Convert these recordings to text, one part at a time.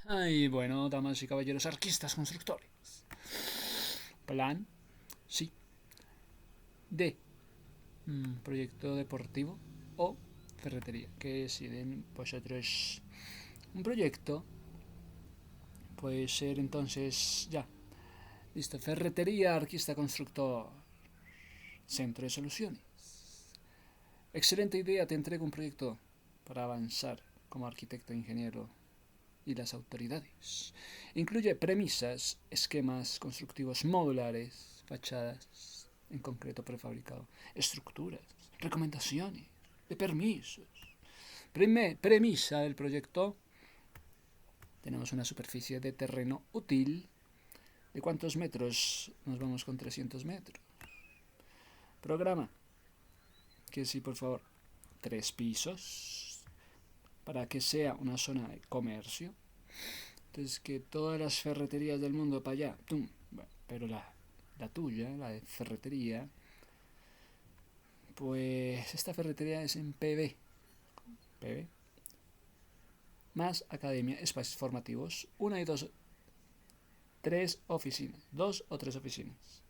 Ay, bueno, damas y caballeros arquistas constructores. Plan, sí, de proyecto deportivo o ferretería. ¿Qué deciden vosotros? Un proyecto puede ser entonces, ya, listo, ferretería, arquista, constructor, centro de soluciones. Excelente idea, te entrego un proyecto para avanzar como arquitecto, ingeniero y las autoridades. Incluye premisas, esquemas constructivos modulares, fachadas en concreto prefabricado, estructuras, recomendaciones de permisos. Premisa del proyecto. Tenemos una superficie de terreno útil. ¿De cuántos metros? Nos vamos con 300 metros. Programa. Que sí, por favor. 3 pisos. Para que sea una zona de comercio. Entonces, que todas las ferreterías del mundo para allá. ¡Tum! Bueno, pero la tuya, la de ferretería, pues esta ferretería es en PB. PB. Más academia, espacios formativos, una y dos, tres oficinas, 2 o 3 oficinas.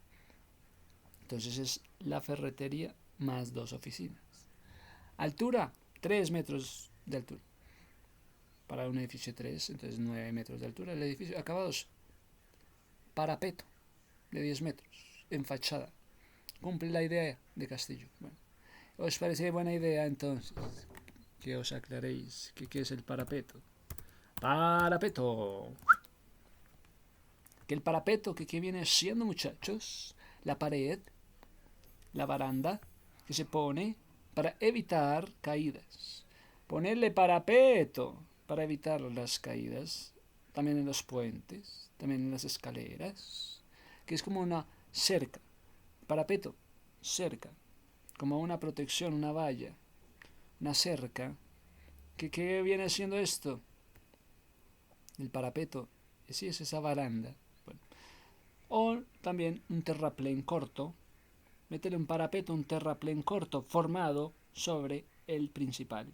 Entonces es la ferretería más 2 oficinas. Altura, 3 metros de altura. Para un edificio 3, entonces 9 metros de altura. El edificio, acabados, parapeto de 10 metros, en fachada. Cumple la idea de Castillo. Bueno, ¿os parece buena idea entonces que os aclaréis qué es el parapeto? Parapeto. Que el parapeto, que viene siendo, muchachos, la pared, la baranda, que se pone para evitar caídas. Ponerle parapeto para evitar las caídas, también en los puentes, también en las escaleras, que es como una cerca, parapeto, cerca, como una protección, una valla, una cerca. ¿Qué viene siendo esto? El parapeto, sí es esa baranda. Bueno. O también un terraplén corto, métele un parapeto, un terraplén corto formado sobre el principal,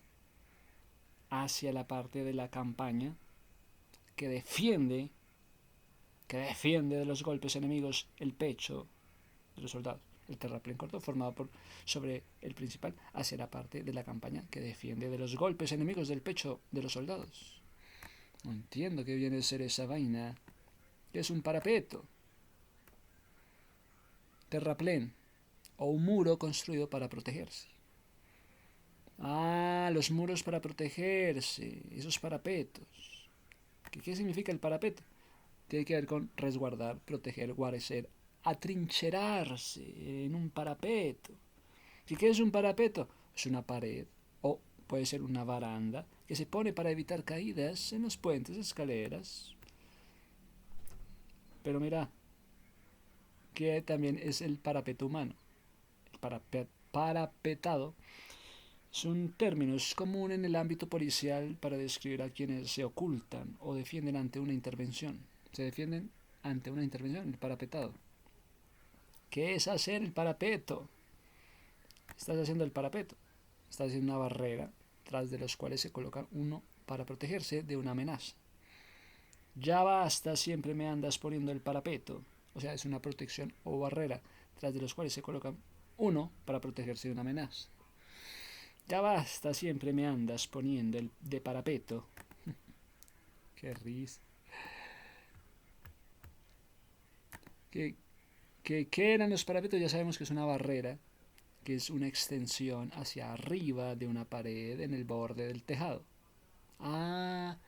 hacia la parte de la campaña que defiende, que defiende de los golpes enemigos el pecho de los soldados. El terraplén corto formado sobre el principal hacia la parte de la campaña que defiende de los golpes enemigos del pecho de los soldados. No entiendo qué viene a ser esa vaina. ¿Qué es un parapeto? Terraplén o un muro construido para protegerse. Ah, los muros para protegerse, esos parapetos. ¿Qué significa el parapeto? Tiene que ver con resguardar, proteger, guarecer, atrincherarse en un parapeto. ¿Qué es un parapeto? Es una pared o puede ser una baranda que se pone para evitar caídas en los puentes, escaleras. Pero mira, que también es el parapeto humano. El parapetado es un término común en el ámbito policial para describir a quienes se ocultan o defienden ante una intervención. Se defienden ante una intervención, el parapetado. ¿Qué es hacer el parapeto? Estás haciendo el parapeto. Estás haciendo una barrera tras de los cuales se coloca uno para protegerse de una amenaza. Ya basta, siempre me andas poniendo el parapeto. O sea, es una protección o barrera tras de los cuales se coloca uno para protegerse de una amenaza. Ya basta, siempre me andas poniendo el de parapeto. Qué risa. ¿Qué eran los parapetos? Ya sabemos que es una barrera, que es una extensión hacia arriba de una pared en el borde del tejado. Ah,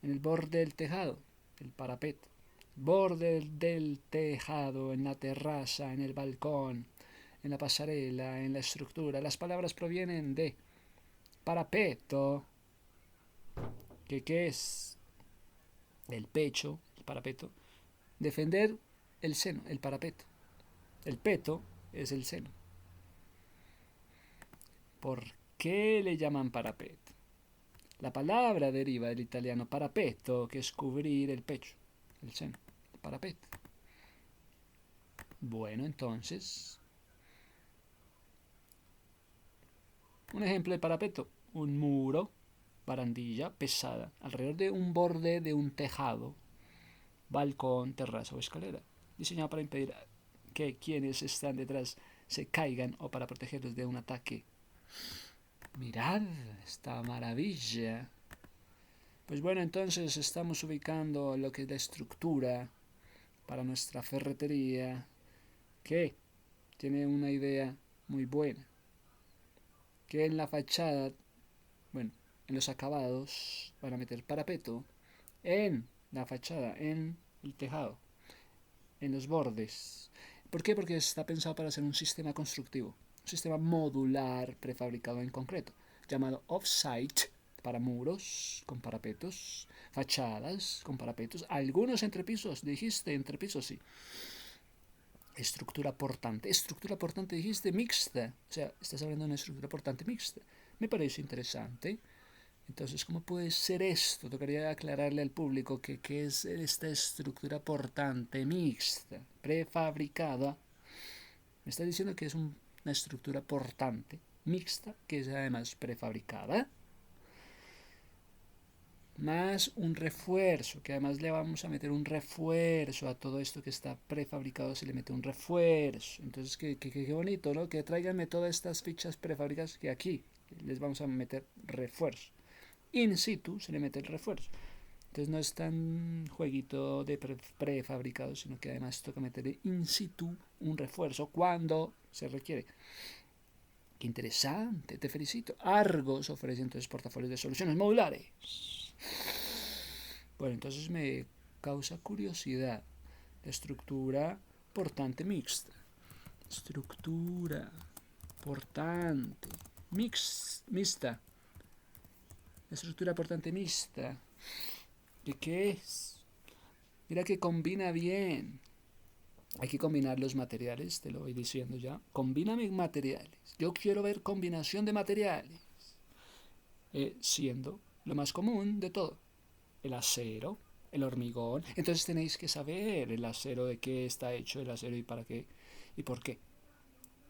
en el borde del tejado, el parapeto. Borde del tejado, en la terraza, en el balcón, en la pasarela, en la estructura. Las palabras provienen de parapeto, que es el pecho, el parapeto. Defender el seno, el parapeto. El peto es el seno. ¿Por qué le llaman parapeto? La palabra deriva del italiano parapeto, que es cubrir el pecho, el seno, el parapeto. Bueno, entonces, un ejemplo de parapeto, un muro, barandilla pesada alrededor de un borde de un tejado, balcón, terraza o escalera, diseñado para impedir que quienes están detrás se caigan o para protegerlos de un ataque. Mirad esta maravilla. Pues bueno, entonces estamos ubicando lo que es la estructura para nuestra ferretería, que tiene una idea muy buena, que en la fachada, bueno, en los acabados van a meter parapeto, en la fachada, en el tejado, en los bordes. ¿Por qué? Porque está pensado para hacer un sistema constructivo, un sistema modular prefabricado en concreto, llamado off-site, para muros con parapetos, fachadas con parapetos, algunos entrepisos, dijiste entrepisos, sí. Estructura portante dijiste mixta, o sea, estás hablando de una estructura portante mixta. Me parece interesante. Entonces, ¿cómo puede ser esto? Tocaría aclararle al público que qué es esta estructura portante mixta, prefabricada. Me está diciendo que es una estructura portante mixta, que es además prefabricada, más un refuerzo, que además le vamos a meter un refuerzo a todo esto que está prefabricado, se le mete un refuerzo. Entonces, qué bonito, ¿no? Que tráiganme todas estas fichas prefabricadas que aquí les vamos a meter refuerzo. In situ se le mete el refuerzo. Entonces no es tan jueguito de prefabricado, sino que además toca meter in situ un refuerzo cuando se requiere. Qué interesante, te felicito. Argos ofrece entonces portafolios de soluciones modulares. Bueno, entonces me causa curiosidad la estructura portante mixta. Estructura portante mixta. La estructura portante mixta. ¿De qué es? Mira que combina bien. Hay que combinar los materiales, te lo voy diciendo ya. Combíname materiales. Yo quiero ver combinación de materiales. Siendo lo más común de todo, el acero, el hormigón. Entonces tenéis que saber el acero, de qué está hecho el acero y para qué y por qué.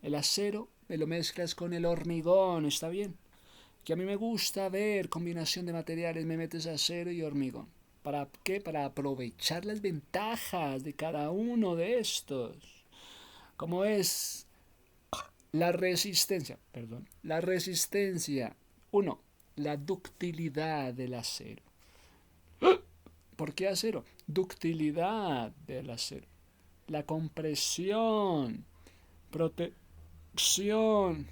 El acero me lo mezclas con el hormigón, ¿está bien? Que a mí me gusta ver combinación de materiales, me metes acero y hormigón. ¿Para qué? Para aprovechar las ventajas de cada uno de estos. Como es la resistencia, la resistencia. 1. La ductilidad del acero. ¿Por qué acero? Ductilidad del acero. La compresión, protección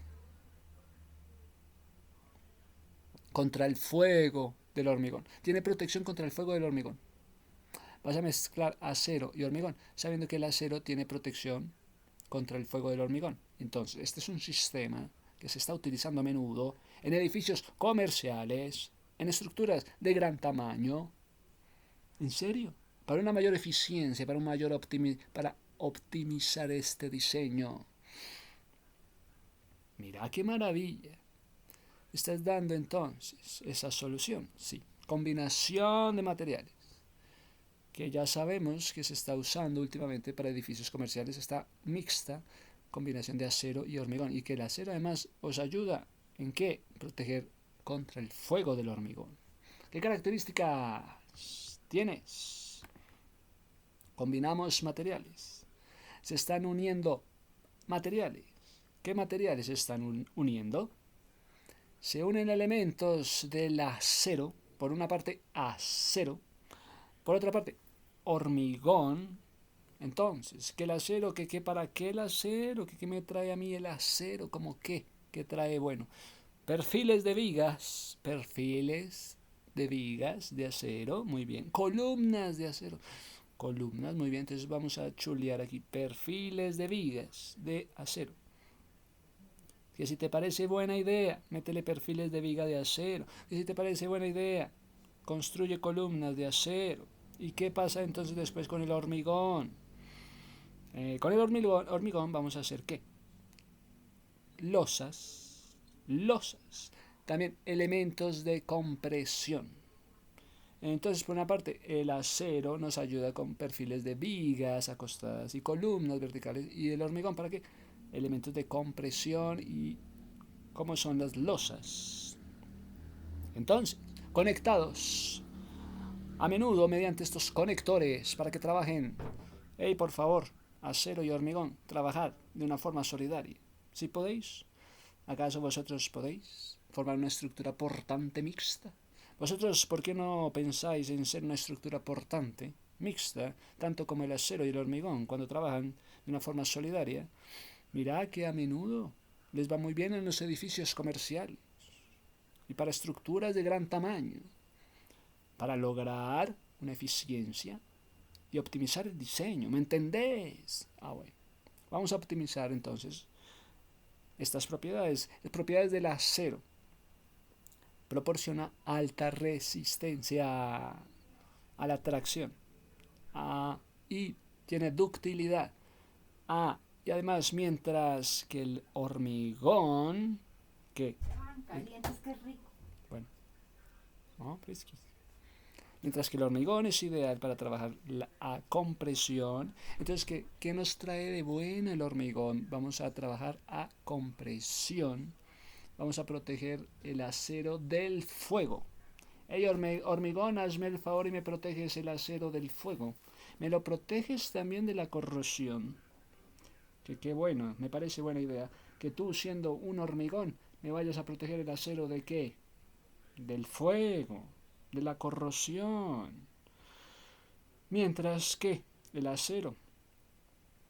contra el fuego del hormigón. Tiene protección contra el fuego del hormigón. Vas a mezclar acero y hormigón, sabiendo que el acero tiene protección contra el fuego del hormigón. Entonces, este es un sistema que se está utilizando a menudo en edificios comerciales, en estructuras de gran tamaño. ¿En serio? Para una mayor eficiencia, para optimizar este diseño. Mira qué maravilla. Estás dando entonces esa solución, sí. Combinación de materiales, que ya sabemos que se está usando últimamente para edificios comerciales, esta mixta combinación de acero y hormigón, y que el acero además os ayuda en qué? Proteger contra el fuego del hormigón. ¿Qué características tienes? Combinamos materiales. Se están uniendo materiales. ¿Qué materiales se están uniendo? Se unen elementos del acero, por una parte acero, por otra parte hormigón. Entonces, ¿qué el acero? ¿Para qué el acero? ¿Qué me trae a mí el acero? ¿Cómo qué? ¿Qué trae? Bueno, perfiles de vigas de acero, muy bien. Columnas de acero, columnas, muy bien. Entonces vamos a chulear aquí, perfiles de vigas de acero. Que si te parece buena idea, métele perfiles de viga de acero. Que si te parece buena idea, construye columnas de acero. ¿Y qué pasa entonces después con el hormigón? Con el hormigón vamos a hacer ¿qué? Losas. También elementos de compresión. Entonces, por una parte, el acero nos ayuda con perfiles de vigas acostadas y columnas verticales. ¿Y el hormigón para qué? Elementos de compresión y cómo son las losas. Entonces, conectados a menudo mediante estos conectores para que trabajen. Hey, por favor, acero y hormigón, trabajad de una forma solidaria. ¿Sí podéis? ¿Acaso vosotros podéis formar una estructura portante mixta? ¿Vosotros por qué no pensáis en ser una estructura portante mixta, tanto como el acero y el hormigón, cuando trabajan de una forma solidaria? Mirad que a menudo les va muy bien en los edificios comerciales y para estructuras de gran tamaño, para lograr una eficiencia y optimizar el diseño. ¿Me entendéis? Bueno. Vamos a optimizar entonces estas propiedades. Las propiedades del acero. Proporciona alta resistencia a la tracción. Y tiene ductilidad. Y además, mientras que el hormigón, que calientes, qué rico. bueno, no, pues, mientras que el hormigón es ideal para trabajar a compresión. Entonces, ¿qué nos trae de bueno el hormigón? Vamos a trabajar a compresión. Vamos a proteger el acero del fuego. Hey, hormigón, hazme el favor y me proteges el acero del fuego. Me lo proteges también de la corrosión. Que bueno, me parece buena idea. Que tú, siendo un hormigón, me vayas a proteger el acero de qué? Del fuego, de la corrosión. Mientras que el acero,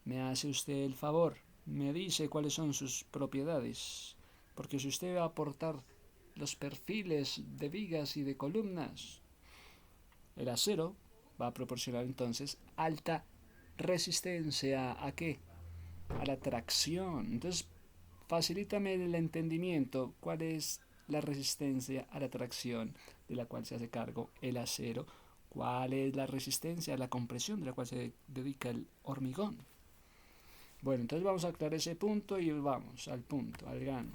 me hace usted el favor, me dice cuáles son sus propiedades. Porque si usted va a aportar los perfiles de vigas y de columnas, el acero va a proporcionar entonces alta resistencia ¿a qué? A la tracción. Entonces, facilítame el entendimiento. ¿Cuál es la resistencia a la tracción de la cual se hace cargo el acero? ¿Cuál es la resistencia a la compresión de la cual se dedica el hormigón? Bueno, entonces vamos a aclarar ese punto y vamos al punto, al grano.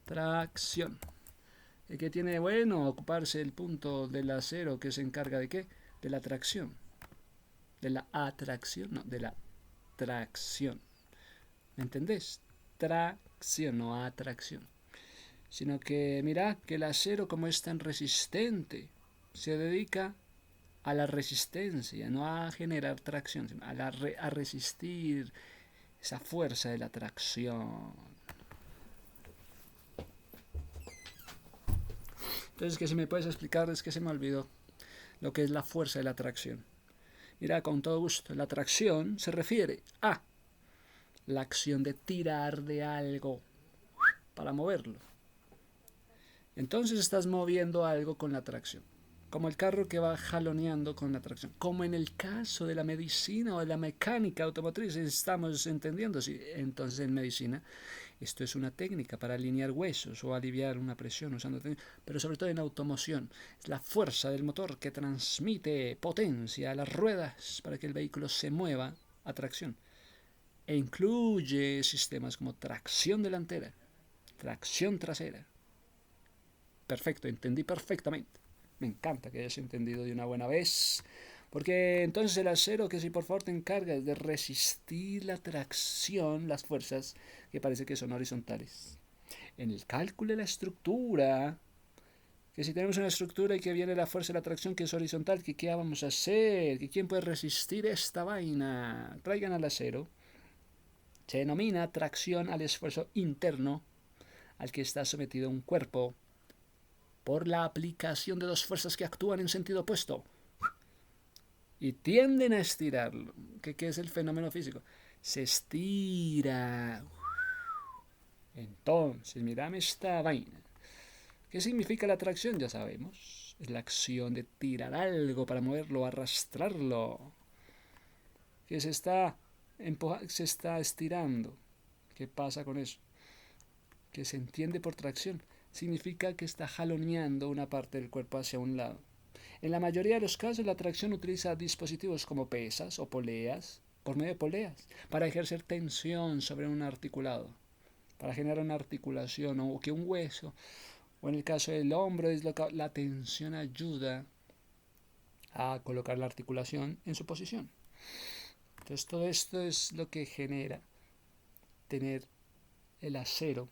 Tracción. ¿Qué tiene bueno ocuparse el punto del acero que se encarga de qué? De la tracción. De la atracción, no, de la tracción. ¿Me entendés? Tracción, no atracción. Sino que mira que el acero, como es tan resistente, se dedica a la resistencia, no a generar tracción, sino a resistir esa fuerza de la tracción. Entonces, que si me puedes explicar, es que se me olvidó lo que es la fuerza de la tracción. Mira, con todo gusto, la tracción se refiere a la acción de tirar de algo para moverlo. Entonces estás moviendo algo con la tracción, como el carro que va jaloneando con la tracción, como en el caso de la medicina o de la mecánica automotriz, estamos entendiendo. Sí, entonces en medicina esto es una técnica para alinear huesos o aliviar una presión usando técnica, pero sobre todo en automoción es la fuerza del motor que transmite potencia a las ruedas para que el vehículo se mueva a tracción, e incluye sistemas como tracción delantera, tracción trasera. Perfecto, entendí perfectamente. Me encanta que hayas entendido de una buena vez. Porque entonces el acero, que si por favor te encargas de resistir la tracción, las fuerzas que parece que son horizontales. En el cálculo de la estructura, que si tenemos una estructura y que viene la fuerza de la tracción que es horizontal, que qué vamos a hacer, que quién puede resistir esta vaina. Traigan al acero. Se denomina tracción al esfuerzo interno al que está sometido un cuerpo por la aplicación de dos fuerzas que actúan en sentido opuesto y tienden a estirarlo. ¿Qué es el fenómeno físico? Se estira. Entonces, mirame esta vaina. ¿Qué significa la tracción? Ya sabemos. Es la acción de tirar algo para moverlo, arrastrarlo. Que se está estirando. ¿Qué pasa con eso? Que se entiende por tracción. Significa que está jaloneando una parte del cuerpo hacia un lado. En la mayoría de los casos, la tracción utiliza dispositivos como pesas o poleas, por medio de poleas, para ejercer tensión sobre un articulado, para generar una articulación o que un hueso, o en el caso del hombro, la tensión ayuda a colocar la articulación en su posición. Entonces, todo esto es lo que genera tener el acero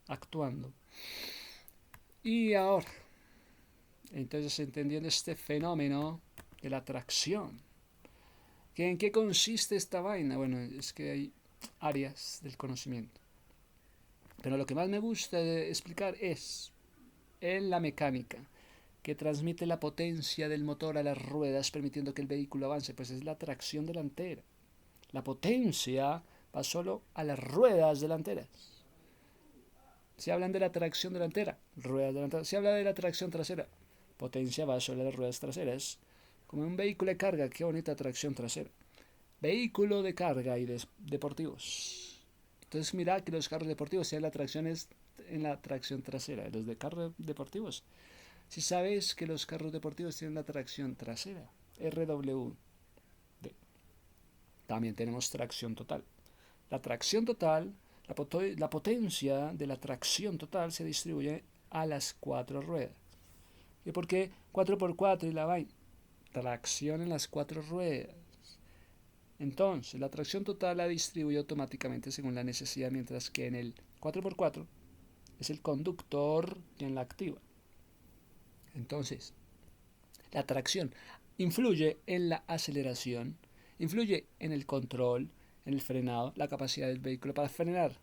actuando. Y ahora, entonces entendiendo este fenómeno de la atracción, ¿en qué consiste esta vaina? Bueno, es que hay áreas del conocimiento. Pero lo que más me gusta de explicar es en la mecánica, que transmite la potencia del motor a las ruedas permitiendo que el vehículo avance, pues es la tracción delantera. La potencia va solo a las ruedas delanteras. Si hablan de la tracción delantera, ruedas delanteras. Si habla de la tracción trasera, potencia va solo a las ruedas traseras. Como un vehículo de carga, qué bonita tracción trasera. Vehículo de carga y deportivos. Entonces mira que los carros deportivos tienen la tracción es en la tracción trasera. Los de carros deportivos. Si sabes que los carros deportivos tienen la tracción trasera, RWD. También tenemos tracción total. La tracción total, la potencia de la tracción total se distribuye a las 4 ruedas. ¿Y por qué 4x4 y la vaina? Tracción en las 4 ruedas. Entonces, la tracción total la distribuye automáticamente según la necesidad, mientras que en el 4x4 es el conductor quien la activa. Entonces, la tracción influye en la aceleración, influye en el control, en el frenado, la capacidad del vehículo para frenar,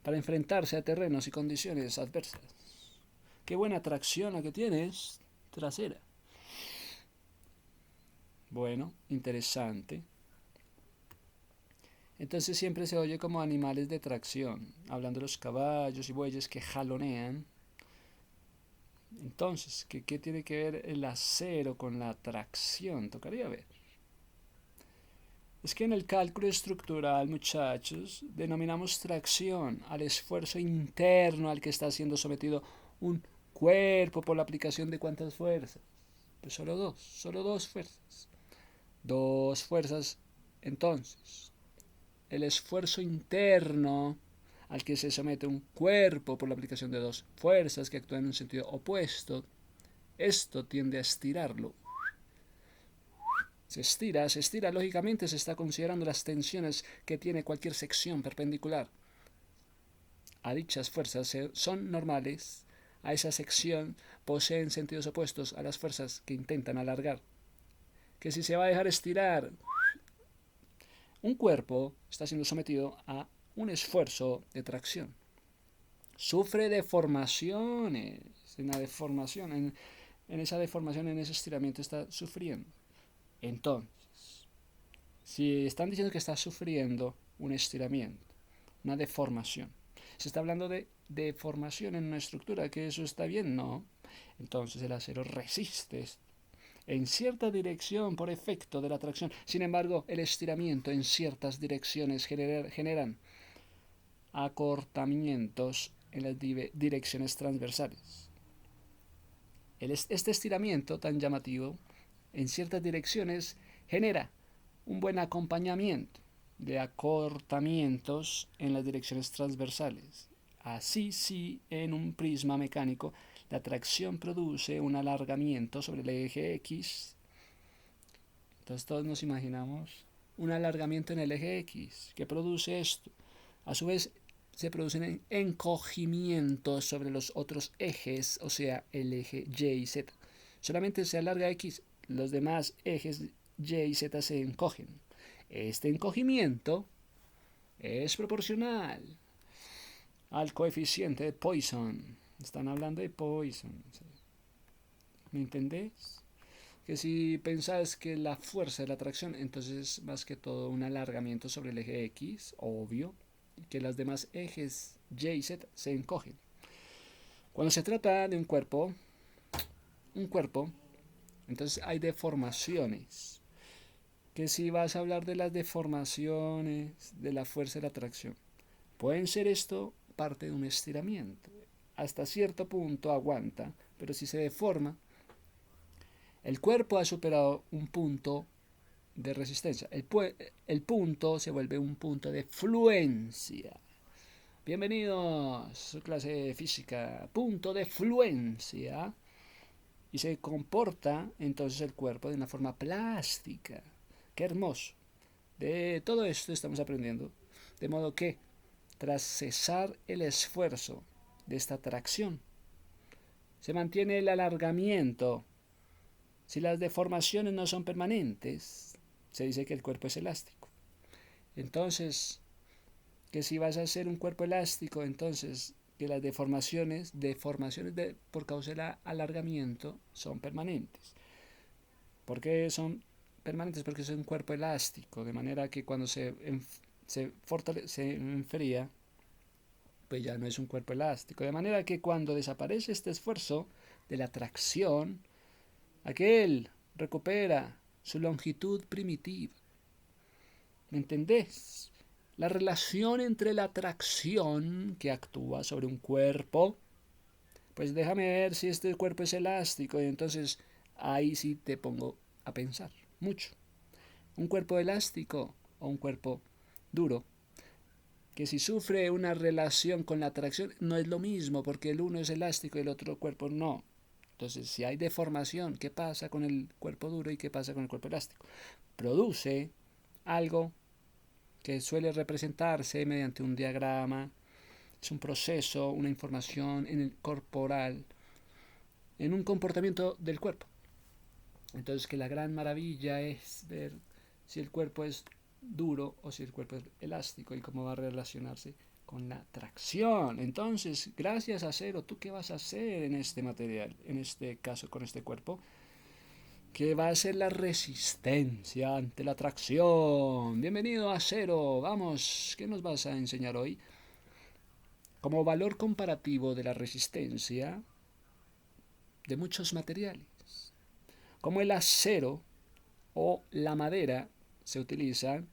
para enfrentarse a terrenos y condiciones adversas. Qué buena tracción la que tienes trasera. Bueno, interesante. Entonces siempre se oye como animales de tracción, hablando de los caballos y bueyes que jalonean. Entonces, ¿qué tiene que ver el acero con la tracción? Tocaría ver. Es que en el cálculo estructural, muchachos, denominamos tracción al esfuerzo interno al que está siendo sometido un cuerpo por la aplicación de ¿cuántas fuerzas? Pues solo dos fuerzas. Dos fuerzas, entonces. El esfuerzo interno al que se somete un cuerpo por la aplicación de dos fuerzas que actúan en un sentido opuesto, esto tiende a estirarlo. Se estira, lógicamente se está considerando las tensiones que tiene cualquier sección perpendicular a dichas fuerzas son normales, a esa sección poseen sentidos opuestos a las fuerzas que intentan alargar. Que si se va a dejar estirar, un cuerpo está siendo sometido a un esfuerzo de tracción. Sufre deformaciones, en la deformación, en esa deformación, en ese estiramiento está sufriendo. Entonces, si están diciendo que está sufriendo un estiramiento, una deformación, se está hablando de deformación en una estructura, que eso está bien, no. Entonces el acero resiste en cierta dirección por efecto de la tracción. Sin embargo, el estiramiento en ciertas direcciones generan acortamientos en las direcciones transversales. Este estiramiento tan llamativo en ciertas direcciones genera un buen acompañamiento de acortamientos en las direcciones transversales. Así, si en un prisma mecánico la tracción produce un alargamiento sobre el eje X, entonces todos nos imaginamos un alargamiento en el eje X. ¿Qué produce esto? A su vez, se producen encogimientos sobre los otros ejes, o sea, el eje Y y Z. Solamente se alarga X, los demás ejes Y y Z se encogen. Este encogimiento es proporcional al coeficiente de Poisson. Están hablando de Poisson. ¿Me entendés? Que si pensás que la fuerza de la atracción, entonces es más que todo un alargamiento sobre el eje X, obvio, que los demás ejes Y y Z se encogen. Cuando se trata de un cuerpo, entonces hay deformaciones. Que si vas a hablar de las deformaciones de la fuerza de la atracción, pueden ser esto parte de un estiramiento. Hasta cierto punto aguanta, pero si se deforma, el cuerpo ha superado un punto de resistencia. El punto se vuelve un punto de fluencia. Bienvenidos a su clase de física. Punto de fluencia. Y se comporta entonces el cuerpo de una forma plástica. ¡Qué hermoso! De todo esto estamos aprendiendo. De modo que, tras cesar el esfuerzo de esta tracción, se mantiene el alargamiento. Si las deformaciones no son permanentes, se dice que el cuerpo es elástico. Entonces, que si vas a hacer un cuerpo elástico, entonces que las deformaciones por causa del alargamiento son permanentes. ¿Por qué son permanentes? Porque es un cuerpo elástico, de manera que cuando se enfría, pues ya no es un cuerpo elástico. De manera que cuando desaparece este esfuerzo de la tracción, aquel recupera su longitud primitiva. ¿Me entendés? La relación entre la tracción que actúa sobre un cuerpo, pues déjame ver si este cuerpo es elástico y entonces ahí sí te pongo a pensar mucho. Un cuerpo elástico o un cuerpo duro, que si sufre una relación con la tracción no es lo mismo porque el uno es elástico y el otro cuerpo no. Entonces, si hay deformación, ¿qué pasa con el cuerpo duro y qué pasa con el cuerpo elástico? Produce algo que suele representarse mediante un diagrama, es un proceso, una información en el corporal, en un comportamiento del cuerpo. Entonces, que la gran maravilla es ver si el cuerpo es duro o si el cuerpo es elástico y cómo va a relacionarse con la tracción. Entonces, gracias a Acero, ¿tú qué vas a hacer en este material? En este caso, con este cuerpo. ¿Qué va a ser la resistencia ante la tracción? Bienvenido a Acero. Vamos, ¿qué nos vas a enseñar hoy? Como valor comparativo de la resistencia de muchos materiales. Como el acero o la madera se utiliza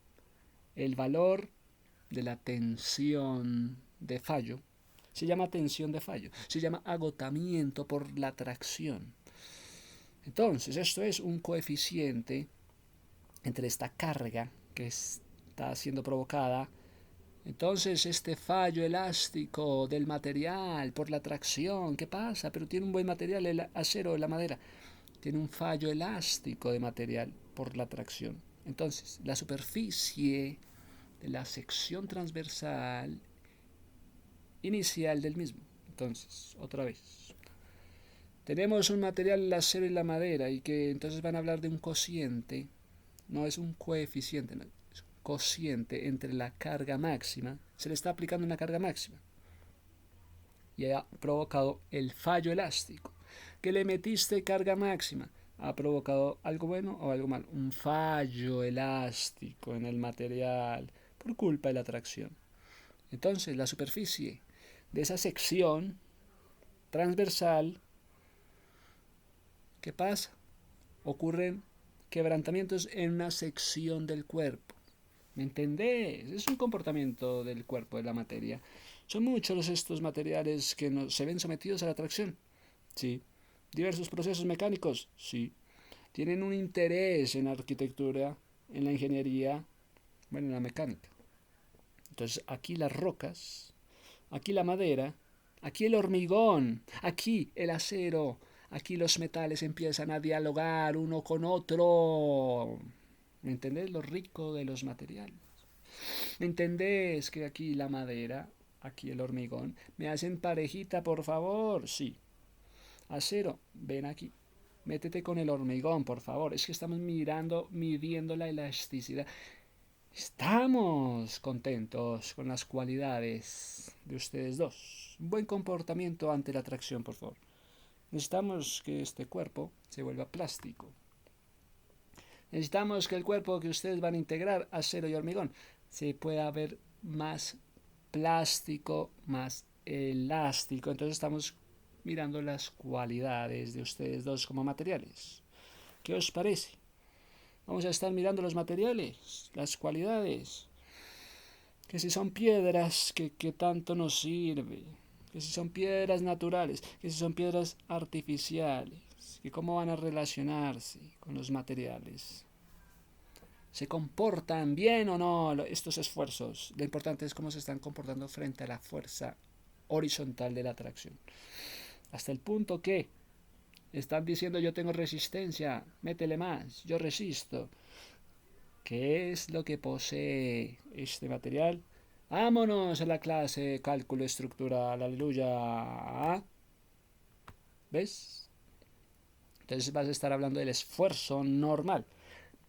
el valor de la tensión de fallo. Se llama tensión de fallo. Se llama agotamiento por la tracción. Entonces, esto es un coeficiente entre esta carga que está siendo provocada. Entonces, este fallo elástico del material por la tracción, ¿qué pasa? Pero tiene un buen material, el acero, la madera. Tiene un fallo elástico de material por la tracción. Entonces, la superficie de la sección transversal inicial del mismo. Entonces, otra vez. Tenemos un material, el acero y la madera, y que entonces van a hablar de un cociente, no es un coeficiente, no, es un cociente entre la carga máxima, se le está aplicando una carga máxima, y ha provocado el fallo elástico. Que le metiste carga máxima, ha provocado algo bueno o algo malo, un fallo elástico en el material por culpa de la tracción. Entonces, la superficie de esa sección transversal, ¿qué pasa? Ocurren quebrantamientos en una sección del cuerpo. ¿Me entendés? Es un comportamiento del cuerpo, de la materia. Son muchos estos materiales que se ven sometidos a la tracción. Sí. Diversos procesos mecánicos. Sí. Tienen un interés en la arquitectura, en la ingeniería, bueno, en la mecánica. Entonces, aquí las rocas, aquí la madera, aquí el hormigón, aquí el acero, aquí los metales empiezan a dialogar uno con otro. ¿Me entendés? Lo rico de los materiales. ¿Me entendés que aquí la madera, aquí el hormigón, me hacen parejita, por favor? Sí. Acero, ven aquí. Métete con el hormigón, por favor. Es que estamos midiendo la elasticidad. Estamos contentos con las cualidades de ustedes dos. Un buen comportamiento ante la atracción, por favor. Necesitamos que este cuerpo se vuelva plástico. Necesitamos que el cuerpo que ustedes van a integrar, acero y hormigón, se pueda ver más plástico, más elástico. Entonces estamos mirando las cualidades de ustedes dos como materiales. ¿Qué os parece? Vamos a estar mirando los materiales, las cualidades. Que si son piedras, que tanto nos sirve. Que si son piedras naturales, que si son piedras artificiales. Que cómo van a relacionarse con los materiales. ¿Se comportan bien o no estos esfuerzos? Lo importante es cómo se están comportando frente a la fuerza horizontal de la atracción. Hasta el punto que están diciendo yo tengo resistencia, métele más, yo resisto. ¿Qué es lo que posee este material? Vámonos a la clase cálculo estructural, aleluya. ¿Ves? Entonces vas a estar hablando del esfuerzo normal,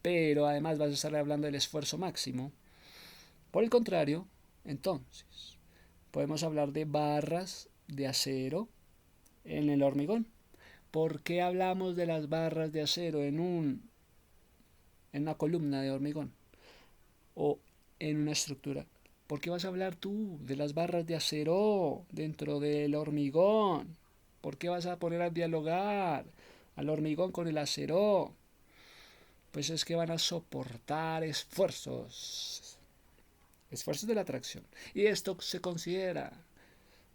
pero además vas a estar hablando del esfuerzo máximo. Por el contrario, entonces, podemos hablar de barras de acero en el hormigón. ¿Por qué hablamos de las barras de acero en una columna de hormigón o en una estructura? ¿Por qué vas a hablar tú de las barras de acero dentro del hormigón? ¿Por qué vas a poner a dialogar al hormigón con el acero? Pues es que van a soportar esfuerzos de la tracción. Y esto se considera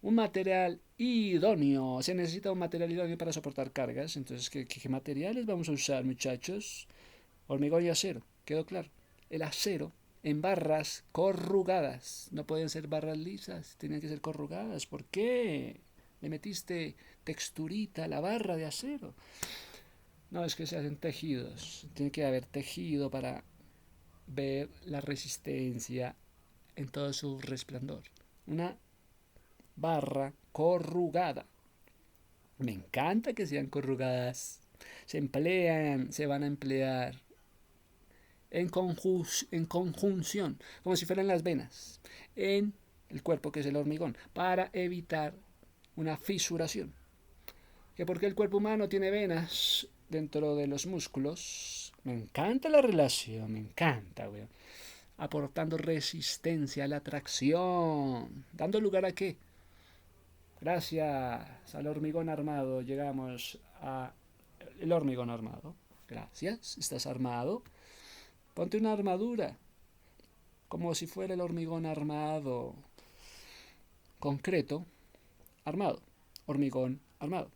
un material idóneo. Se necesita un material idóneo para soportar cargas. Entonces, ¿qué materiales vamos a usar, muchachos? Hormigón y acero, quedó claro. El acero en barras corrugadas. No pueden ser barras lisas, tienen que ser corrugadas. ¿Por qué? Le metiste texturita a la barra de acero. No, es que se hacen tejidos. Tiene que haber tejido para ver la resistencia en todo su resplandor. Una barra corrugada. Me encanta que sean corrugadas. Se van a emplear en conjunción, como si fueran las venas, en el cuerpo que es el hormigón, para evitar una fisuración. Que porque el cuerpo humano tiene venas dentro de los músculos. Me encanta la relación, me encanta, weón. Aportando resistencia a la tracción. ¿Dando lugar a qué? Gracias al hormigón armado llegamos a el hormigón armado. Gracias, estás armado. Ponte una armadura, como si fuera el hormigón armado. Concreto, armado. Hormigón armado.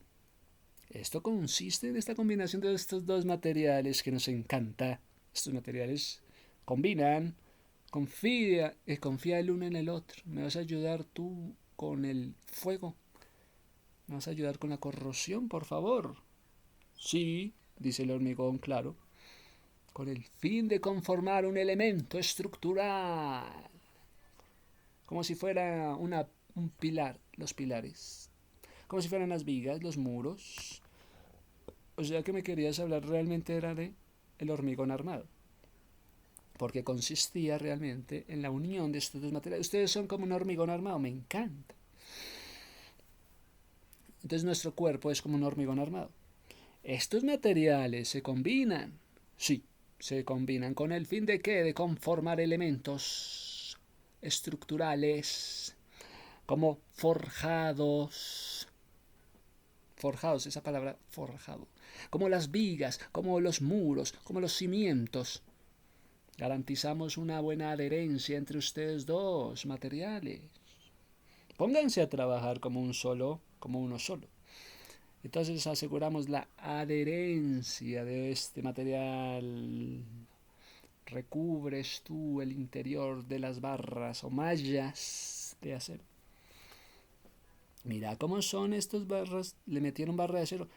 Esto consiste en esta combinación de estos dos materiales que nos encanta. Estos materiales combinan. Confía el uno en el otro. Me vas a ayudar tú con el fuego. ¿Me vas a ayudar con la corrosión, por favor? Sí, dice el hormigón, claro. Con el fin de conformar un elemento estructural. Como si fuera un pilar, los pilares. Como si fueran las vigas, los muros. O sea que me querías hablar realmente era de el hormigón armado. Porque consistía realmente en la unión de estos dos materiales. Ustedes son como un hormigón armado, me encanta. Entonces nuestro cuerpo es como un hormigón armado. Estos materiales se combinan. Sí, se combinan con el fin de qué? De conformar elementos estructurales como forjados. Forjados, esa palabra forjado. Como las vigas, como los muros, como los cimientos. Garantizamos una buena adherencia entre ustedes dos materiales. Pónganse a trabajar como uno solo. Entonces aseguramos la adherencia de este material. Recubres tú el interior de las barras o mallas de acero. Mira cómo son estas barras. Le metieron barra de acero,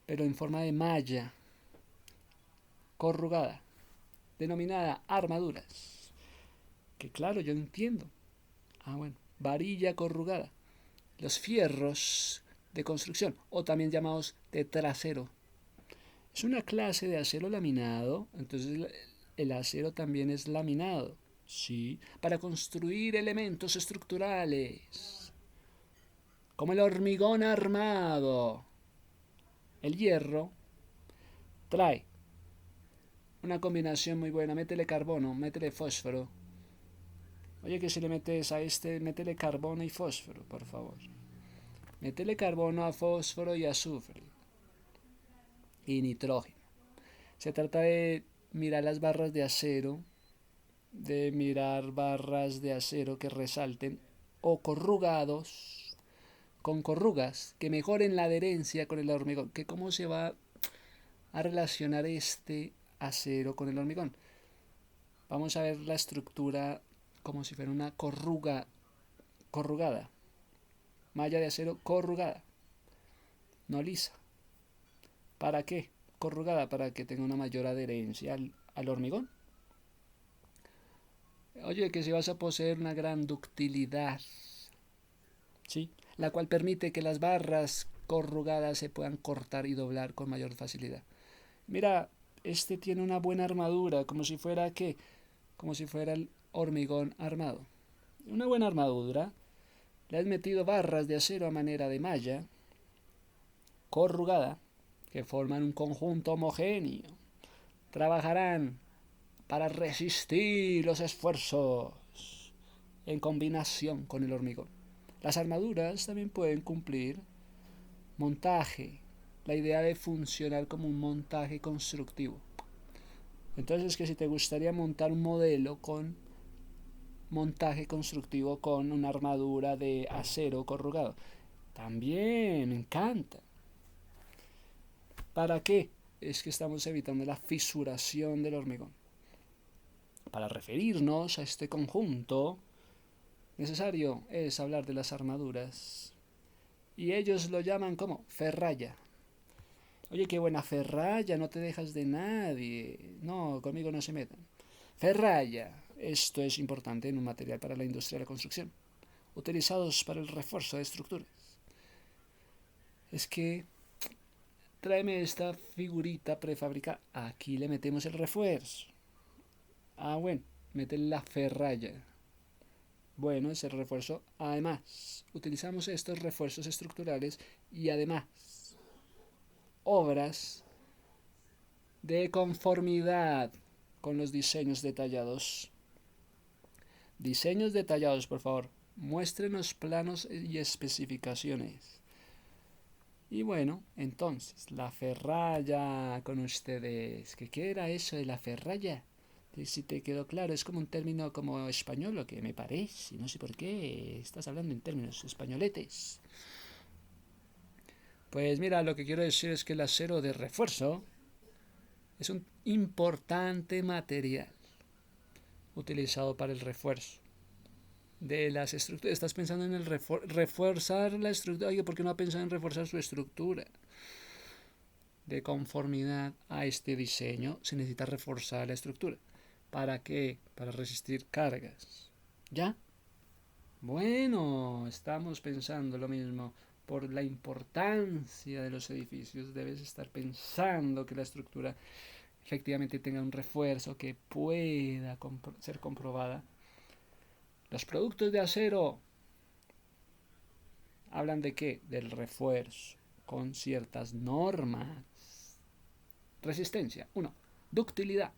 pero en forma de malla corrugada, denominada armaduras. Que claro, yo entiendo. Bueno, varilla corrugada. Los fierros de construcción, o también llamados de trasero. Es una clase de acero laminado, entonces el acero también es laminado, ¿sí? Para construir elementos estructurales, como el hormigón armado. El hierro trae una combinación muy buena, métele carbono, métele fósforo. Oye, que si le metes a métele carbono y fósforo, por favor. Métele carbono a fósforo y azufre. Y nitrógeno. Se trata de mirar las barras de acero, de mirar barras de acero que resalten o corrugados, con corrugas, que mejoren la adherencia con el hormigón. Que cómo se va a relacionar este acero con el hormigón. Vamos a ver la estructura como si fuera una corrugada. Malla de acero corrugada, no lisa. ¿Para qué? Corrugada, para que tenga una mayor adherencia al hormigón. Oye, que si vas a poseer una gran ductilidad, ¿sí? La cual permite que las barras corrugadas se puedan cortar y doblar con mayor facilidad. Mira, este tiene una buena armadura, como si fuera ¿qué? Como si fuera el hormigón armado. Una buena armadura. Le has metido barras de acero a manera de malla corrugada que forman un conjunto homogéneo. Trabajarán para resistir los esfuerzos en combinación con el hormigón. Las armaduras también pueden cumplir montaje, la idea de funcionar como un montaje constructivo. Entonces, que si te gustaría montar un modelo con montaje constructivo con una armadura de acero corrugado, también me encanta. ¿Para qué? Es que estamos evitando la fisuración del hormigón. Para referirnos a este conjunto, necesario es hablar de las armaduras. Y ellos lo llaman como ferralla. Oye, qué buena ferralla, no te dejas de nadie. No, conmigo no se metan. Ferralla. Esto es importante en un material para la industria de la construcción, utilizados para el refuerzo de estructuras. Es que tráeme esta figurita prefabricada. Aquí le metemos el refuerzo. Ah, bueno, mete la ferralla. Bueno, ese refuerzo. Además, utilizamos estos refuerzos estructurales y además obras de conformidad con los diseños detallados. Diseños detallados, por favor. Muéstrenos planos y especificaciones. Y bueno, entonces, la ferralla con ustedes. ¿Qué era eso de la ferralla? Si te quedó claro, es como un término como español, lo que me parece. No sé por qué estás hablando en términos españoletes. Pues mira, lo que quiero decir es que el acero de refuerzo es un importante material utilizado para el refuerzo de las estructuras. Estás pensando en el reforzar la estructura. Oye, ¿por qué no ha pensado en reforzar su estructura? De conformidad a este diseño se necesita reforzar la estructura. ¿Para qué? Para resistir cargas. ¿Ya? Bueno, estamos pensando lo mismo. Por la importancia de los edificios, debes estar pensando que la estructura efectivamente tenga un refuerzo que pueda ser comprobada. Los productos de acero hablan de qué? Del refuerzo con ciertas normas. Resistencia. 1. Ductilidad.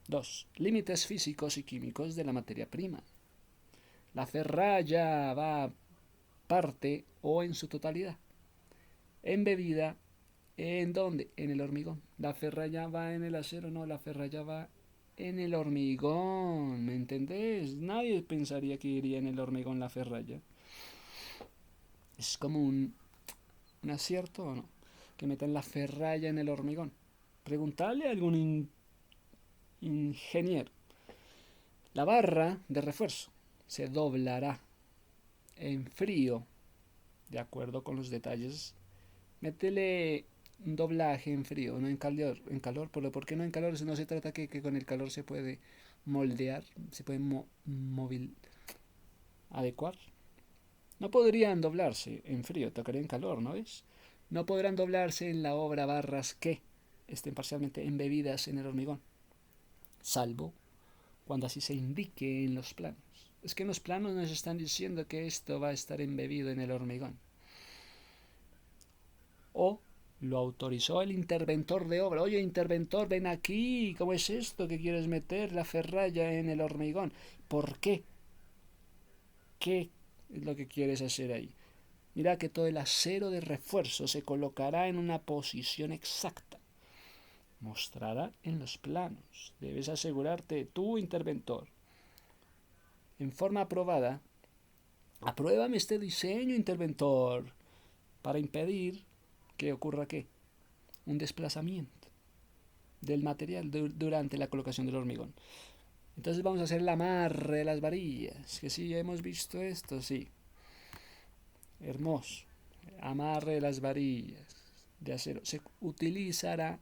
2. Límites físicos y químicos de la materia prima. La ferralla va parte o en su totalidad. Embebida, ¿en dónde? En el hormigón. La ferralla va en el acero, no, la ferralla va en el hormigón, ¿me entendés? Nadie pensaría que iría en el hormigón la ferralla. Es como un acierto o no, que metan la ferralla en el hormigón. Preguntarle a algún ingeniero. La barra de refuerzo se doblará en frío, de acuerdo con los detalles. Métele un doblaje en frío, no en calor. En calor, ¿por qué no en calor? No se trata que con el calor se puede moldear, se puede adecuar. No podrían doblarse en frío, tocaría en calor, ¿no ves? No podrán doblarse en la obra barras que estén parcialmente embebidas en el hormigón, salvo cuando así se indique en los planos. Es que en los planos nos están diciendo que esto va a estar embebido en el hormigón. O lo autorizó el interventor de obra. Oye, interventor, ven aquí. ¿Cómo es esto que quieres meter la ferralla en el hormigón? ¿Por qué? ¿Qué es lo que quieres hacer ahí? Mira que todo el acero de refuerzo se colocará en una posición exacta. Mostrará en los planos. Debes asegurarte, tú, interventor, en forma aprobada. Apruébame este diseño, interventor, para impedir que ocurra ¿qué? Un desplazamiento del material durante la colocación del hormigón. Entonces vamos a hacer el amarre de las varillas, que sí, hemos visto esto, sí. Hermoso. Amarre de las varillas de acero. ¿Se utilizará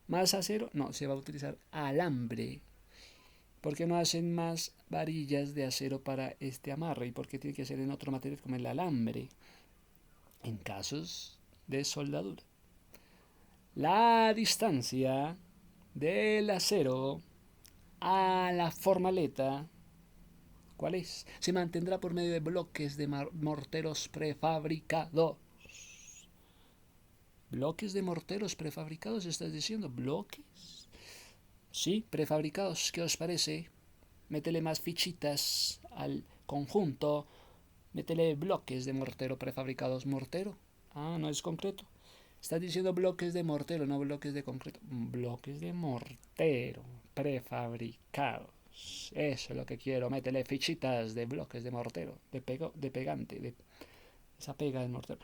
más acero? No, se va a utilizar alambre. ¿Por qué no hacen más varillas de acero para este amarre? ¿Y por qué tiene que ser en otro material como el alambre? en casos de soldadura. La distancia del acero a la formaleta, ¿cuál es? Se mantendrá por medio de bloques de morteros prefabricados. ¿Bloques de morteros prefabricados estás diciendo? ¿Bloques? Sí, prefabricados. ¿Qué os parece? Métele más fichitas al conjunto. Métele bloques de mortero prefabricados. ¿Mortero? Ah, no es concreto. Estás diciendo bloques de mortero, no bloques de concreto. Bloques de mortero prefabricados. Eso es lo que quiero. Métele fichitas de bloques de mortero, de pegante, de esa pega del mortero.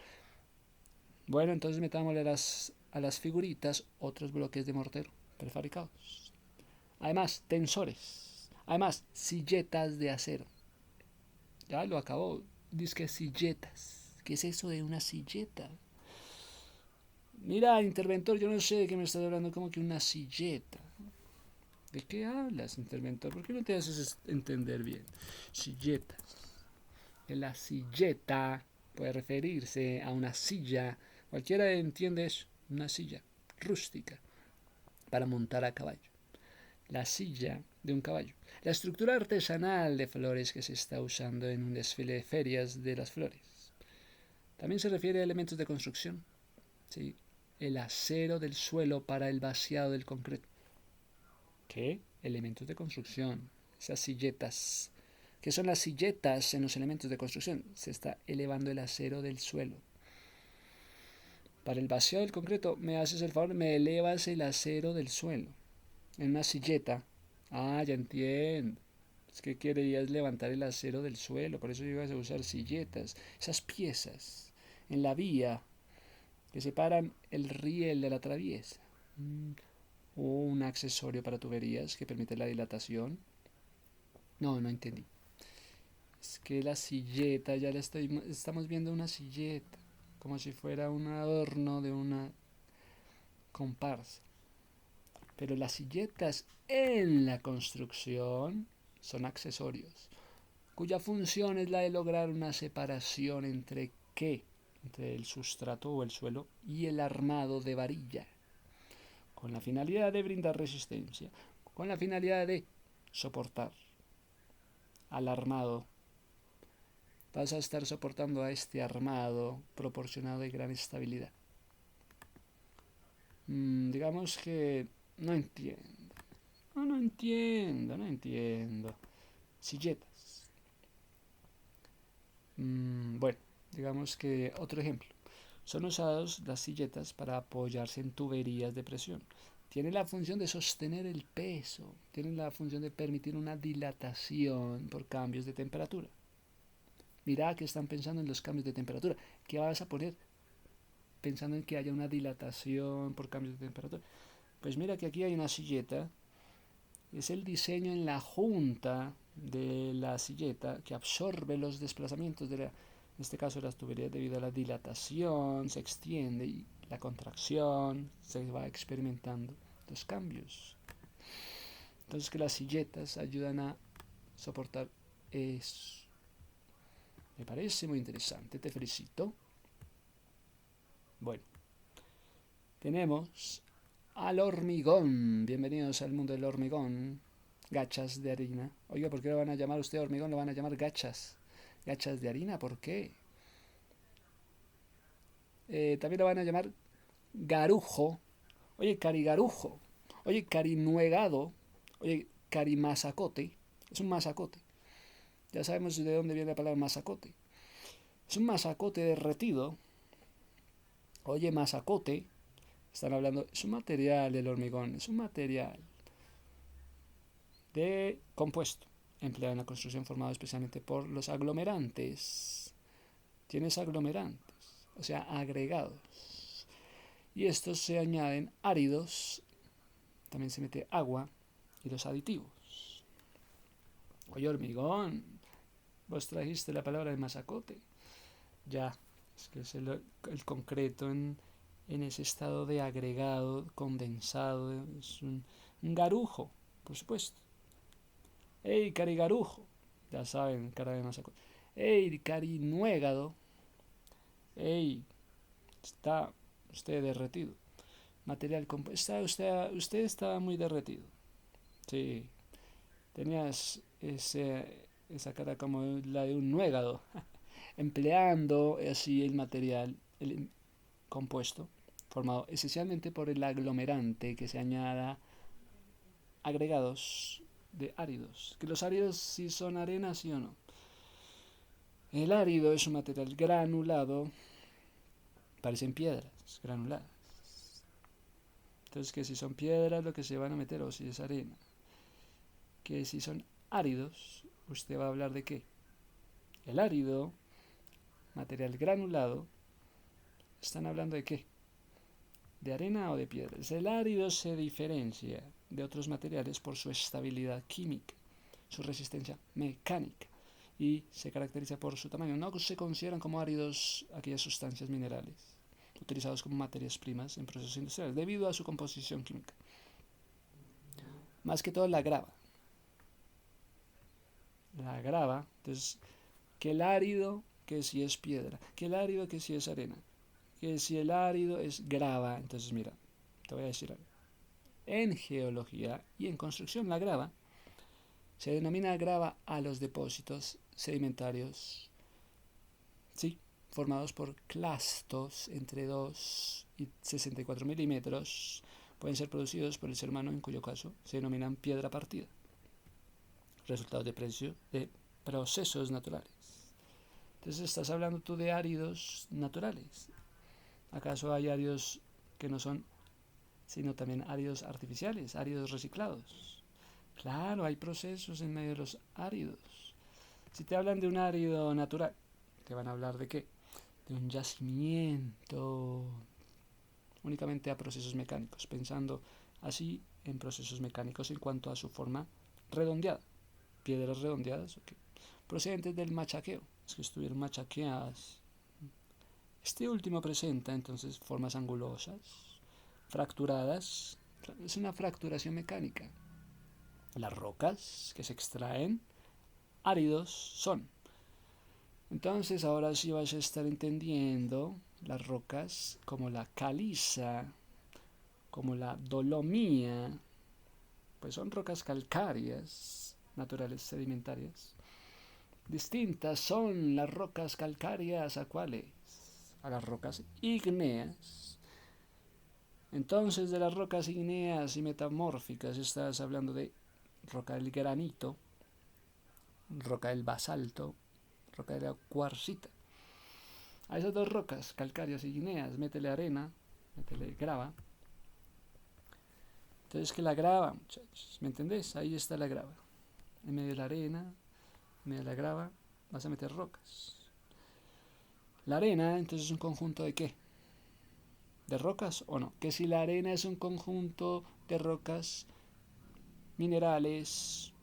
Bueno, entonces metámosle a las figuritas otros bloques de mortero prefabricados. Además, tensores. Además, silletas de acero. Ya lo acabó. Dice que silletas. ¿Qué es eso de una silleta? Mira, interventor, yo no sé de qué me estás hablando, como que una silleta. ¿De qué hablas, interventor? ¿Por qué no te haces entender bien? Silletas. La silleta puede referirse a una silla. Cualquiera entiende eso. Una silla rústica para montar a caballo. La silla de un caballo. La estructura artesanal de flores que se está usando en un desfile de ferias de las flores. También se refiere a elementos de construcción. ¿Sí? El acero del suelo para el vaciado del concreto. ¿Qué? Elementos de construcción. Esas silletas. ¿Qué son las silletas en los elementos de construcción? Se está elevando el acero del suelo. Para el vaciado del concreto, me haces el favor, me elevas el acero del suelo. En una silleta. Ah, ya entiendo. Es que querías levantar el acero del suelo, por eso ibas a usar silletas. Esas piezas en la vía que separan el riel de la traviesa. O un accesorio para tuberías que permite la dilatación. No, no entendí. Es que la silleta, estamos viendo una silleta, como si fuera un adorno de una comparsa. Pero las silletas en la construcción son accesorios, cuya función es la de lograr una separación entre ¿qué? Entre el sustrato o el suelo y el armado de varilla, con la finalidad de brindar resistencia, con la finalidad de soportar al armado. Vas a estar soportando a este armado proporcionado de gran estabilidad. Digamos que no entiendo. No entiendo. Silletas. Bueno, digamos que otro ejemplo. Son usados las silletas para apoyarse en tuberías de presión. Tiene la función de sostener el peso. Tiene la función de permitir una dilatación por cambios de temperatura. Mira que están pensando en los cambios de temperatura. ¿Qué vas a poner pensando en que haya una dilatación por cambios de temperatura? Pues mira que aquí hay una silleta. Es el diseño en la junta de la silleta que absorbe los desplazamientos en este caso las tuberías debido a la dilatación, se extiende y la contracción, se va experimentando los cambios. Entonces que las silletas ayudan a soportar eso. Me parece muy interesante, te felicito. Bueno, tenemos al hormigón. Bienvenidos al mundo del hormigón. Gachas de harina. Oiga, ¿por qué lo van a llamar usted hormigón? Lo van a llamar gachas. Gachas de harina, ¿por qué? También lo van a llamar garujo. Oye, carigarujo. Oye, carinuegado. Oye, carimasacote. Es un masacote. Ya sabemos de dónde viene la palabra masacote. Es un masacote derretido. Oye, masacote. Están hablando, es un material el hormigón, es un material de compuesto empleado en la construcción formado especialmente por los aglomerantes. Tienes aglomerantes, o sea, agregados. Y estos se añaden áridos, también se mete agua y los aditivos. Oye, hormigón, vos trajiste la palabra de masacote. Ya, es que es el concreto en ese estado de agregado, condensado, es un garujo, por supuesto. ¡Ey, carigarujo! Ya saben, cara de masacote. ¡Ey, carinuégado! ¡Ey! Está usted derretido. Usted está muy derretido. Sí, tenías esa cara como la de un nuegado, empleando así el material compuesto, formado esencialmente por el aglomerante que se añada agregados de áridos. Que los áridos sí son arena, sí o no. El árido es un material granulado, parecen piedras granuladas. Entonces, que si son piedras lo que se van a meter o si es arena. Que si son áridos, usted va a hablar de qué. El árido, material granulado, ¿están hablando de qué? ¿De arena o de piedras? El árido se diferencia de otros materiales por su estabilidad química, su resistencia mecánica y se caracteriza por su tamaño. No se consideran como áridos aquellas sustancias minerales utilizados como materias primas en procesos industriales debido a su composición química. Más que todo la grava. La grava, entonces, que el árido, que si es piedra, que el árido, que si es arena, que si el árido es grava. Entonces, mira, te voy a decir algo. En geología y en construcción, la grava se denomina grava a los depósitos sedimentarios, sí, formados por clastos entre 2 y 64 milímetros. Pueden ser producidos por el ser humano, en cuyo caso se denominan piedra partida, resultados de procesos naturales. Entonces estás hablando tú de áridos naturales. ¿Acaso hay áridos que no son, sino también áridos artificiales, áridos reciclados? Claro, hay procesos en medio de los áridos. Si te hablan de un árido natural, ¿te van a hablar de qué? De un yacimiento, únicamente a procesos mecánicos, pensando así en procesos mecánicos en cuanto a su forma redondeada, piedras redondeadas, okay, procedentes del machaqueo, es que estuvieron machaqueadas. Este último presenta entonces formas angulosas, fracturadas, es una fracturación mecánica. Las rocas que se extraen áridos son. Entonces ahora sí vas a estar entendiendo las rocas como la caliza, como la dolomía, pues son rocas calcáreas, naturales sedimentarias. Distintas son las rocas calcáreas a cuáles, a las rocas ígneas. Entonces de las rocas ígneas y metamórficas estás hablando de roca del granito, roca del basalto, roca de la cuarcita. A esas dos rocas calcáreas y ígneas métele arena, métele grava. Entonces que la grava, muchachos, ¿me entendés? Ahí está la grava. En medio de la arena, en medio de la grava, vas a meter rocas. La arena, entonces, es un conjunto de ¿qué? ¿De rocas o no? Que si la arena es un conjunto de rocas, minerales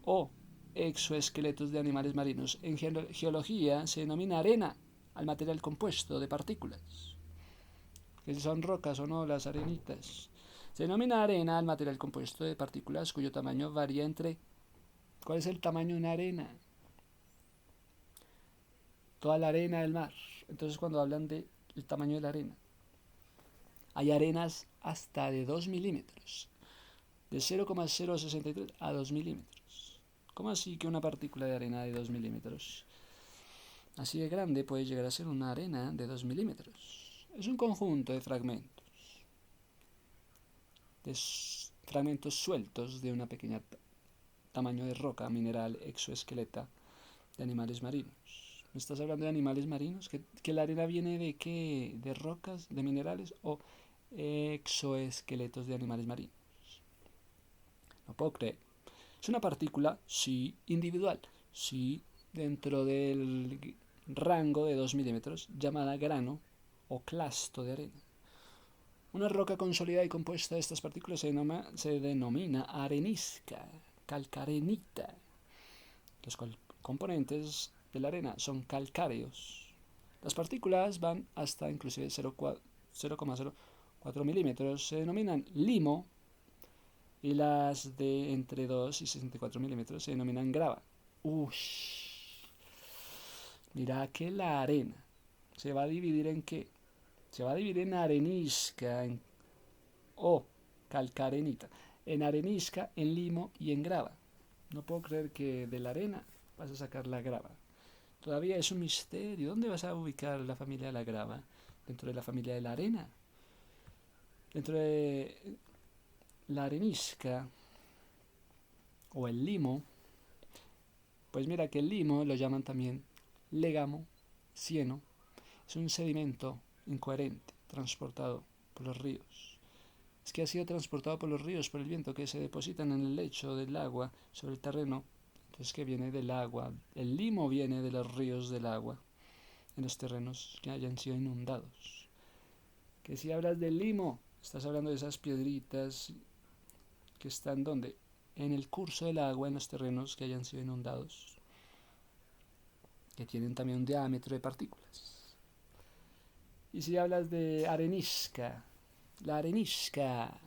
o exoesqueletos de animales marinos. En geología se denomina arena al material compuesto de partículas. Que si son rocas o no las arenitas. Se denomina arena al material compuesto de partículas cuyo tamaño varía entre... ¿Cuál es el tamaño de una arena? Toda la arena del mar. Entonces cuando hablan del tamaño de la arena, hay arenas hasta de 2 milímetros. De 0,063 a 2 milímetros. ¿Cómo así que una partícula de arena de 2 milímetros? Así de grande puede llegar a ser una arena de 2 milímetros. Es un conjunto de fragmentos sueltos de una pequeña tamaño de roca, mineral, exoesqueleta de animales marinos. ¿Me estás hablando de animales marinos? ¿Que la arena viene de qué? ¿De rocas, de minerales o exoesqueletos de animales marinos? No puedo creer. Es una partícula, sí, individual, sí, dentro del rango de 2 milímetros, llamada grano o clasto de arena. Una roca consolidada y compuesta de estas partículas se denomina arenisca, calcarenita. Los componentes de la arena son calcáreos. Las partículas van hasta inclusive 0,04 milímetros. Se denominan limo y las de entre 2 y 64 milímetros se denominan grava. Ush. Mira que la arena ¿Se va a dividir en qué? Se va a dividir en arenisca o calcarenita. En arenisca, en limo y en grava. No puedo creer que de la arena vas a sacar la grava. Todavía es un misterio. ¿Dónde vas a ubicar la familia de la grava? ¿Dentro de la familia de la arena? Dentro de la arenisca o el limo. Pues mira que el limo lo llaman también légamo, cieno. Es un sedimento incoherente transportado por los ríos. Es que ha sido transportado por los ríos, por el viento, que se depositan en el lecho del agua sobre el terreno. Entonces que viene del agua. El limo viene de los ríos del agua en los terrenos que hayan sido inundados. Que si hablas del limo, estás hablando de esas piedritas que están donde en el curso del agua en los terrenos que hayan sido inundados, que tienen también un diámetro de partículas. Y si hablas de arenisca, la arenisca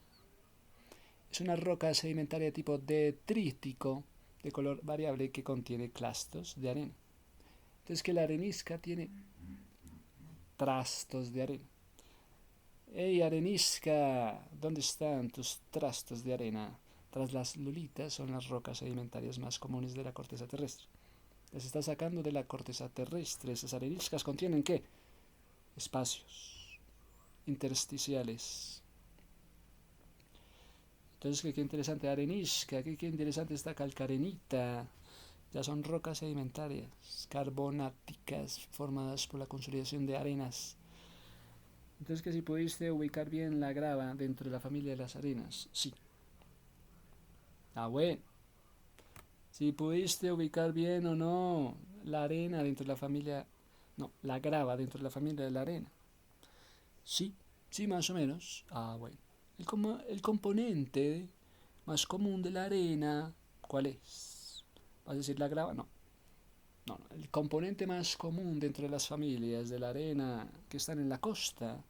es una roca sedimentaria tipo detrítico de color variable que contiene clastos de arena. Entonces que la arenisca tiene trastos de arena. Hey arenisca, ¿dónde están tus trastos de arena? Tras las lulitas son las rocas sedimentarias más comunes de la corteza terrestre. Las está sacando de la corteza terrestre. Esas areniscas contienen ¿qué? Espacios intersticiales. Entonces, qué interesante arenisca, qué interesante esta calcarenita. Ya son rocas sedimentarias, carbonáticas, formadas por la consolidación de arenas. Entonces, que si pudiste ubicar bien la grava dentro de la familia de las arenas, sí. Bueno. Si pudiste ubicar bien o no la arena dentro de la familia, no, la grava dentro de la familia de la arena. Sí, sí, más o menos. Bueno. El componente más común de la arena, ¿cuál es? ¿Vas a decir la grava? No. No, el componente más común dentro de las familias de la arena que están en la costa,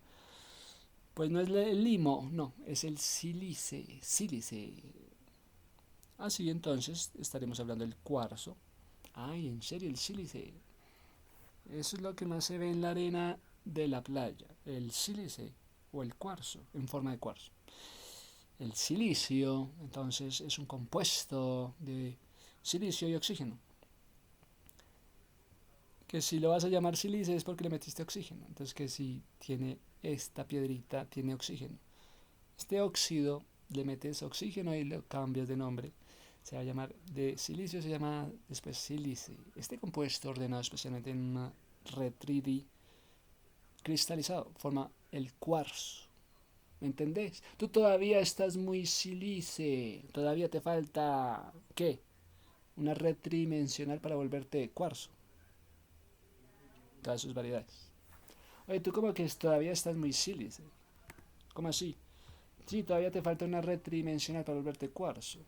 pues no es el limo, no, es el sílice. Así entonces estaremos hablando del cuarzo. Ay, en serio, el sílice. Eso es lo que más se ve en la arena de la playa, el sílice o el cuarzo, en forma de cuarzo. El silicio, entonces, es un compuesto de silicio y oxígeno. Que si lo vas a llamar sílice es porque le metiste oxígeno. Entonces, que si tiene esta piedrita, tiene oxígeno. Este óxido le metes oxígeno y lo cambias de nombre. Se va a llamar de silicio, se llama después sílice. Este compuesto ordenado especialmente en una retridi cristalizado forma el cuarzo. ¿Me entendés? Tú todavía estás muy sílice. Todavía te falta, ¿qué? Una red tridimensional para volverte cuarzo. Todas sus variedades. Oye, tú como que todavía estás muy sílice. ¿Cómo así? Sí, todavía te falta una red tridimensional para volverte cuarzo.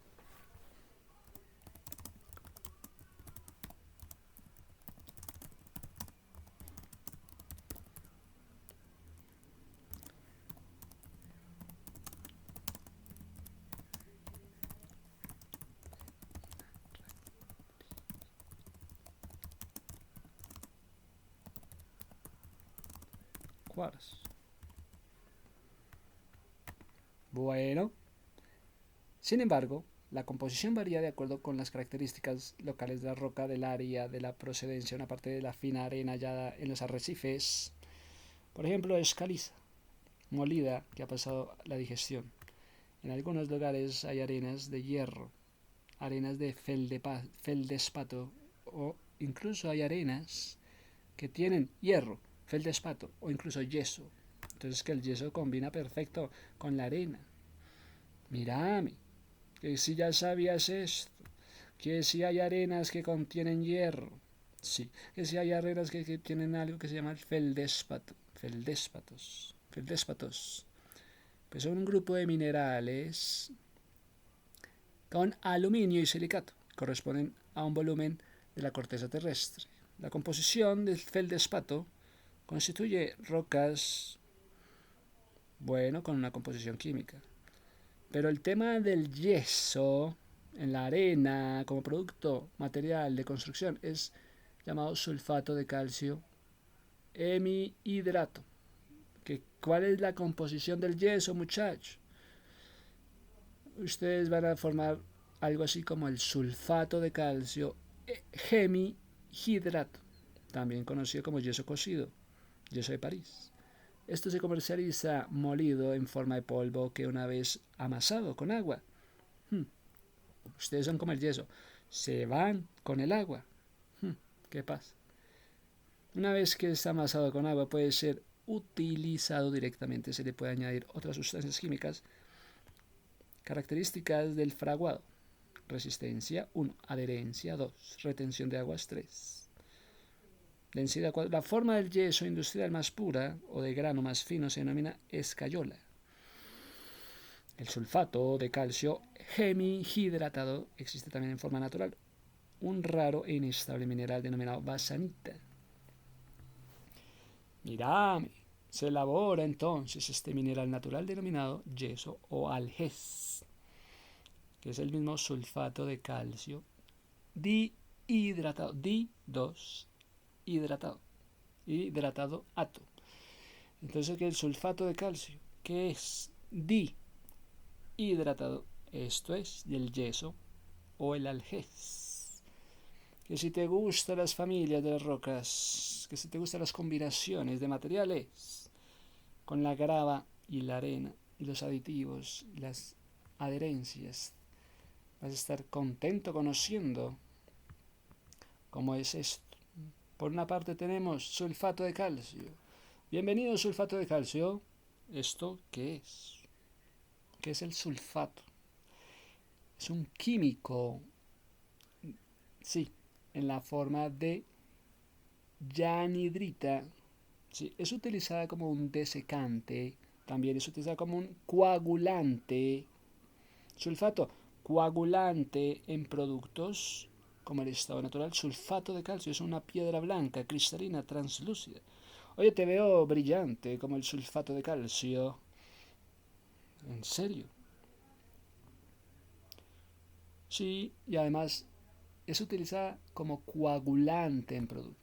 Cuarzo. Bueno. Sin embargo, la composición varía de acuerdo con las características locales de la roca, del área, de la procedencia, una parte de la fina arena hallada en los arrecifes. Por ejemplo, es caliza, molida, que ha pasado la digestión. En algunos lugares hay arenas de hierro, arenas de feldespato o incluso hay arenas que tienen hierro, feldespato o incluso yeso. Entonces que el yeso combina perfecto con la arena. Mírame, que si ya sabías esto, que si hay arenas que contienen hierro, sí, que si hay arenas que tienen algo que se llama feldéspatos, pues son un grupo de minerales con aluminio y silicato, corresponden a un volumen de la corteza terrestre. La composición del feldespato constituye rocas, bueno, con una composición química. Pero el tema del yeso en la arena como producto material de construcción es llamado sulfato de calcio hemihidrato. ¿Cuál es la composición del yeso, muchachos? Ustedes van a formar algo así como el sulfato de calcio hemihidrato, también conocido como yeso cocido, yeso de París. Esto se comercializa molido en forma de polvo que una vez amasado con agua. Ustedes son como el yeso, se van con el agua. ¿Qué pasa? Una vez que está amasado con agua puede ser utilizado directamente, se le puede añadir otras sustancias químicas. Características del fraguado: resistencia 1, adherencia 2, retención de aguas 3, densidad 4. La forma del yeso industrial más pura o de grano más fino se denomina escayola. El sulfato de calcio hemihidratado existe también en forma natural, un raro e inestable mineral denominado basanita. Mirame, se elabora entonces este mineral natural denominado yeso o algés, que es el mismo sulfato de calcio dihidratado, di2 hidratado, hidratado ato. Entonces, ¿qué es el sulfato de calcio? ¿Qué es dihidratado? Esto es el yeso o el algés. Que si te gustan las familias de las rocas, que si te gustan las combinaciones de materiales con la grava y la arena y los aditivos, las adherencias, vas a estar contento conociendo cómo es esto. Por una parte tenemos sulfato de calcio. Bienvenido, sulfato de calcio. ¿Esto qué es? ¿Qué es el sulfato? Es un químico, sí, en la forma de anhidrita. Sí, es utilizada como un desecante, también es utilizada como un coagulante. Sulfato, coagulante en productos como el estado natural. Sulfato de calcio es una piedra blanca, cristalina, translúcida. Oye, te veo brillante como el sulfato de calcio. ¿En serio? Sí, y además es utilizada como coagulante en productos.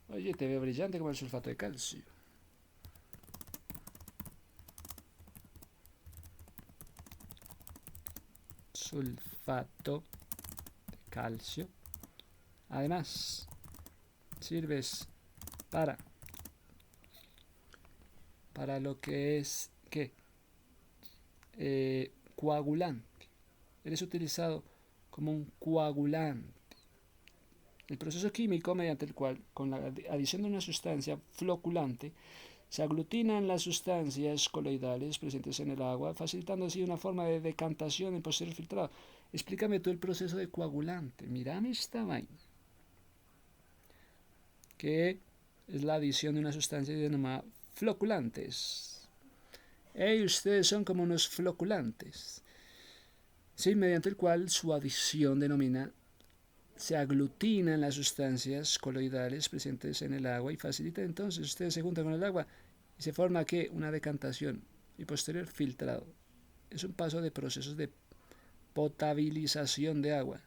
Oye, te veo brillante como el sulfato de calcio. Sulfato de calcio. Además, sirves para lo que es ¿qué? Coagulante. Eres utilizado como un coagulante. El proceso químico mediante el cual, con la adición de una sustancia floculante, se aglutinan las sustancias coloidales presentes en el agua, facilitando así una forma de decantación y posterior filtrado. Explícame tú el proceso de coagulante. Mírame esta vaina. Que es la adición de una sustancia denominada floculantes. Ustedes son como unos floculantes. Sí, mediante el cual su adición se aglutinan las sustancias coloidales presentes en el agua y facilita entonces, ustedes se juntan con el agua y se forma ¿qué? Una decantación y posterior filtrado. Es un paso de procesos de potabilización de aguas.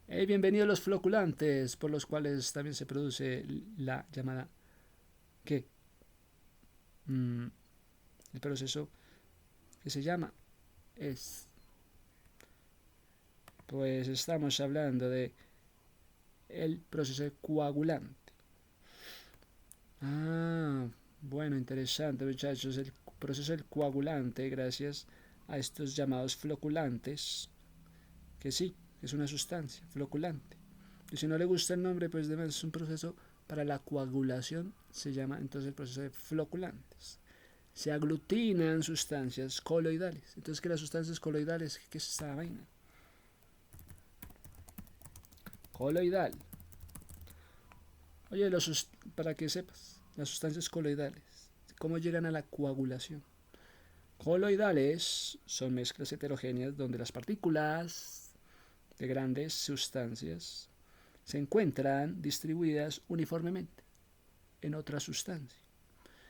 Bienvenidos los floculantes, por los cuales también se produce la llamada ¿qué? El proceso que se llama es, pues estamos hablando de el proceso de coagulante. Bueno, interesante, muchachos. El proceso del coagulante, gracias a estos llamados floculantes, que sí, es una sustancia floculante. Y si no le gusta el nombre, pues es un proceso para la coagulación, se llama entonces el proceso de floculantes. Se aglutinan sustancias coloidales. Entonces, ¿qué las sustancias coloidales? ¿Qué es esta vaina? Coloidal. Oye, para que sepas, las sustancias coloidales, ¿cómo llegan a la coagulación? Coloidales son mezclas heterogéneas donde las partículas de grandes sustancias se encuentran distribuidas uniformemente en otra sustancia.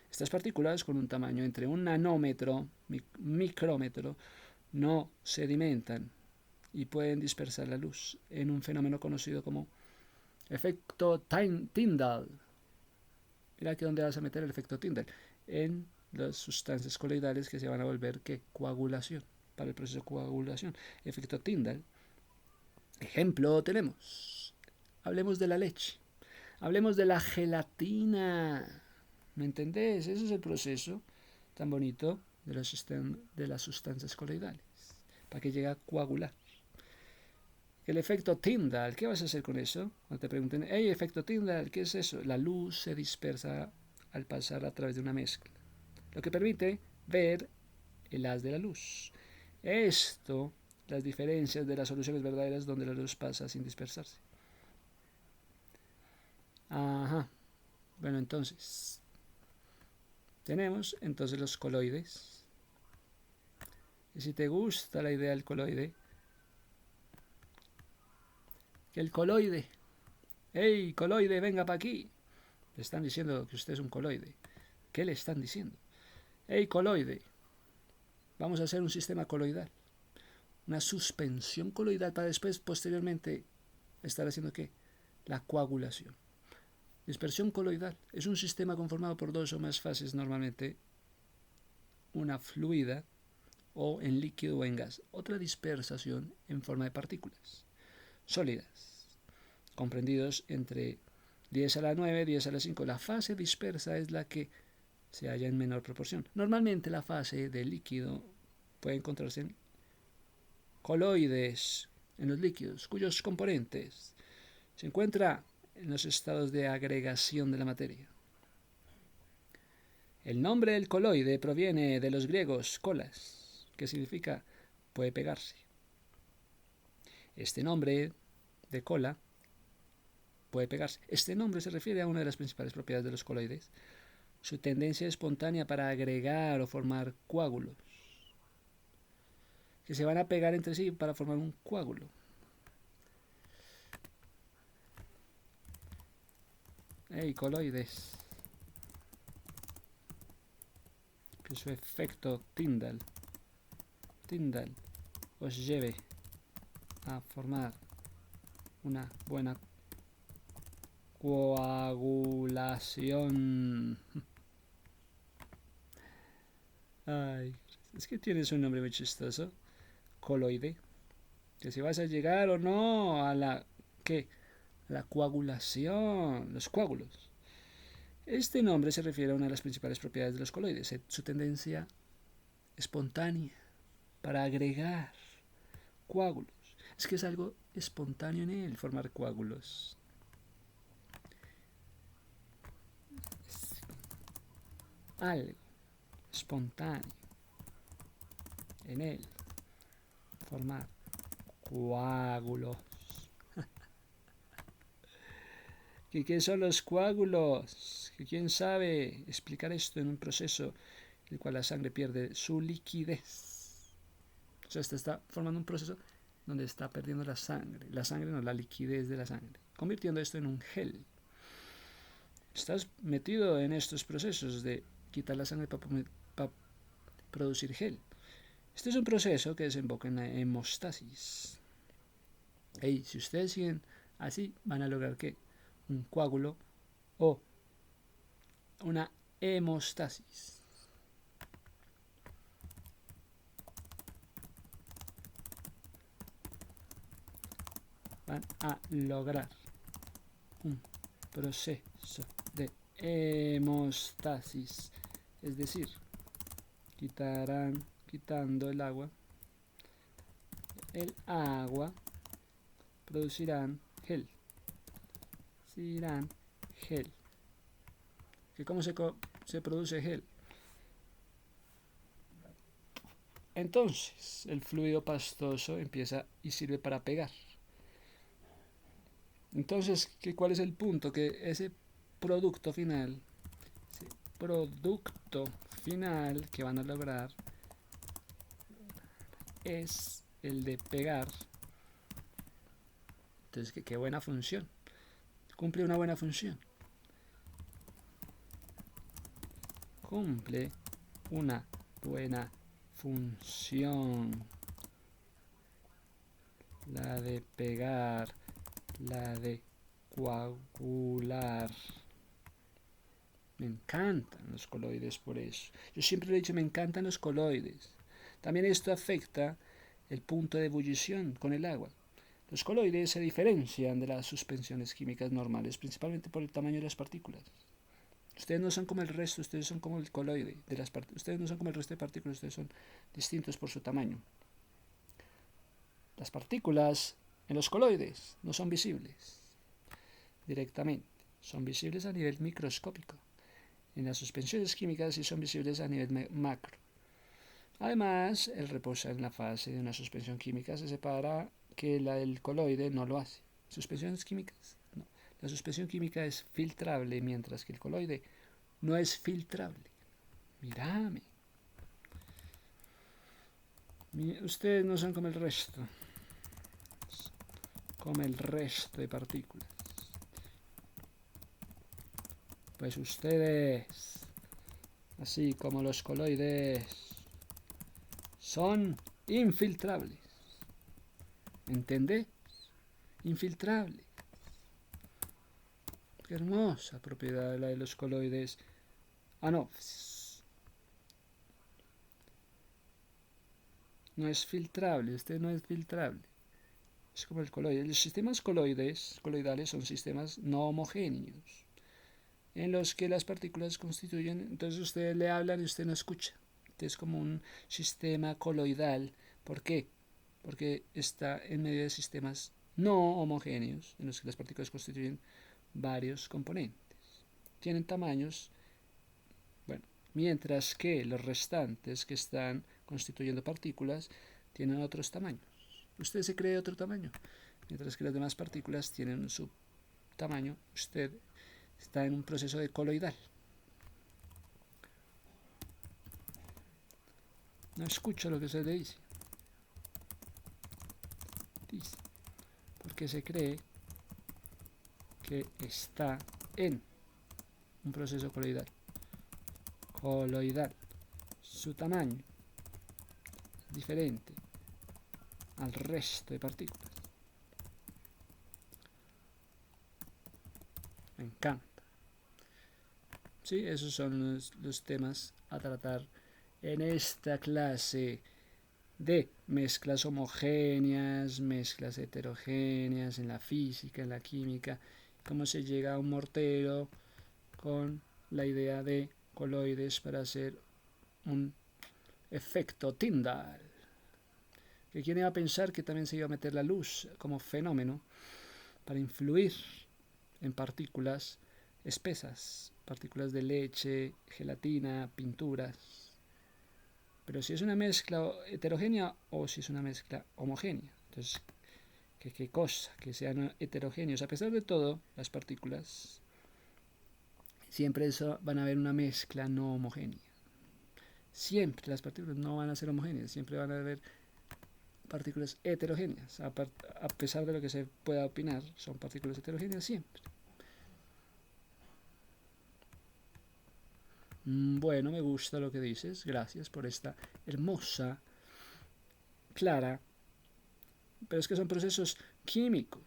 Estas partículas, con un tamaño entre un nanómetro, micrómetro, no sedimentan y pueden dispersar la luz en un fenómeno conocido como Efecto Tyndall. Mira aquí donde vas a meter el efecto Tyndall. En las sustancias coloidales que se van a volver ¿qué? Coagulación. Para el proceso de coagulación. Efecto Tyndall. Ejemplo tenemos. Hablemos de la leche. Hablemos de la gelatina. ¿Me entendés? Ese es el proceso tan bonito de las sustancias coloidales. Para que llegue a coagular. El efecto Tyndall, ¿qué vas a hacer con eso? Cuando te pregunten, hey, efecto Tyndall, ¿qué es eso? La luz se dispersa al pasar a través de una mezcla, lo que permite ver el haz de la luz. Esto, las diferencias de las soluciones verdaderas donde la luz pasa sin dispersarse. Ajá. Bueno, entonces, tenemos entonces los coloides. Y si te gusta la idea del coloide, que el coloide, hey, coloide, venga para aquí. Le están diciendo que usted es un coloide. ¿Qué le están diciendo? Hey, coloide, vamos a hacer un sistema coloidal. Una suspensión coloidal para después, posteriormente, estar haciendo ¿qué? La coagulación. Dispersión coloidal es un sistema conformado por dos o más fases, normalmente una fluida o en líquido o en gas. Otra dispersación en forma de partículas sólidas, comprendidos entre 10 a la 9, 10 a la 5. La fase dispersa es la que se halla en menor proporción. Normalmente la fase de líquido puede encontrarse en coloides, en los líquidos, cuyos componentes se encuentran en los estados de agregación de la materia. El nombre del coloide proviene de los griegos colas, que significa puede pegarse. Este nombre de cola puede pegarse. Este nombre se refiere a una de las principales propiedades de los coloides, su tendencia espontánea para agregar o formar coágulos, que se van a pegar entre sí para formar un coágulo. Hey, coloides. Que su efecto Tyndall os lleve a formar una buena coagulación. Ay, es que tienes un nombre muy chistoso. Coloide. Que si vas a llegar o no a la... ¿Qué? La coagulación. Los coágulos. Este nombre se refiere a una de las principales propiedades de los coloides. Su tendencia espontánea para agregar coágulos. Es que es algo espontáneo en él formar coágulos. Es algo espontáneo en él formar coágulos. ¿Qué son los coágulos? ¿Quién sabe explicar esto en un proceso en el cual la sangre pierde su liquidez? O sea, está formando un proceso donde está perdiendo la sangre. La sangre no, la liquidez de la sangre. Convirtiendo esto en un gel. Estás metido en estos procesos de quitar la sangre para producir gel. Este es un proceso que desemboca en la hemostasis. Y si ustedes siguen así, van a lograr que un coágulo o una hemostasis. Van a lograr un proceso de hemostasis, es decir, quitando el agua producirán gel. ¿Cómo se produce gel? Entonces, el fluido pastoso empieza y sirve para pegar. Entonces, ¿cuál es el punto? Que ese producto final que van a lograr es el de pegar. Entonces, qué buena función. Cumple una buena función. Cumple una buena función. La de pegar, la de coagular. Me encantan los coloides por eso. Yo siempre lo he dicho, me encantan los coloides. También esto afecta el punto de ebullición con el agua. Los coloides se diferencian de las suspensiones químicas normales, principalmente por el tamaño de las partículas. Ustedes no son como el resto, ustedes son como el coloide de las partículas. Ustedes no son como el resto de partículas, ustedes son distintos por su tamaño. Las partículas en los coloides no son visibles directamente, son visibles a nivel microscópico. En las suspensiones químicas sí son visibles a nivel macro. Además, el reposar en la fase de una suspensión química se separa que la del coloide no lo hace. Suspensiones químicas, no. La suspensión química es filtrable, mientras que el coloide no es filtrable. Mírame. Ustedes no son como el resto. Como el resto de partículas. Pues ustedes, así como los coloides, son infiltrables. ¿Entendés? Infiltrables. Qué hermosa propiedad la de los coloides. Ah, no. No es filtrable, este no es filtrable. Es como el coloide. Los sistemas coloidales son sistemas no homogéneos, en los que las partículas constituyen, entonces ustedes le hablan y usted no escucha. Es como un sistema coloidal. ¿Por qué? Porque está en medio de sistemas no homogéneos, en los que las partículas constituyen varios componentes. Tienen tamaños, bueno, mientras que los restantes que están constituyendo partículas tienen otros tamaños. Usted se cree otro tamaño, mientras que las demás partículas tienen su tamaño. Usted está en un proceso de coloidal. No escucho lo que se le dice. Porque se cree que está en un proceso coloidal. Coloidal. Su tamaño es diferente al resto de partículas. Me encanta. Sí, esos son los temas a tratar en esta clase de mezclas homogéneas, mezclas heterogéneas en la física, en la química, cómo se llega a un mortero con la idea de coloides para hacer un efecto Tyndall. Que quién iba a pensar que también se iba a meter la luz como fenómeno para influir en partículas espesas, partículas de leche, gelatina, pinturas. Pero si es una mezcla heterogénea o si es una mezcla homogénea. Entonces, ¿qué cosa? Que sean heterogéneos. A pesar de todo, las partículas siempre van a haber una mezcla no homogénea. Siempre las partículas no van a ser homogéneas, siempre van a haber partículas heterogéneas. A pesar de lo que se pueda opinar, son partículas heterogéneas siempre. Bueno, me gusta lo que dices. Gracias por esta hermosa, clara. Pero es que son procesos químicos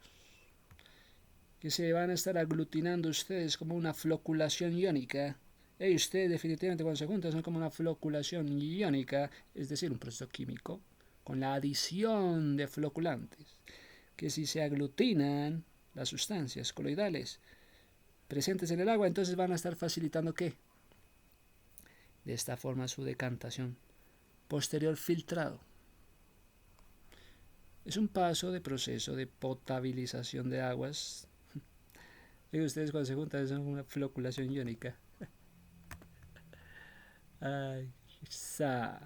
que se van a estar aglutinando ustedes como una floculación iónica. Y ustedes definitivamente cuando se juntan son como una floculación iónica, es decir, un proceso químico con la adición de floculantes, que si se aglutinan las sustancias coloidales presentes en el agua, entonces van a estar facilitando ¿qué? De esta forma su decantación. Posterior filtrado. Es un paso de proceso de potabilización de aguas. Y ustedes cuando se juntan son una floculación iónica. Ay, sa.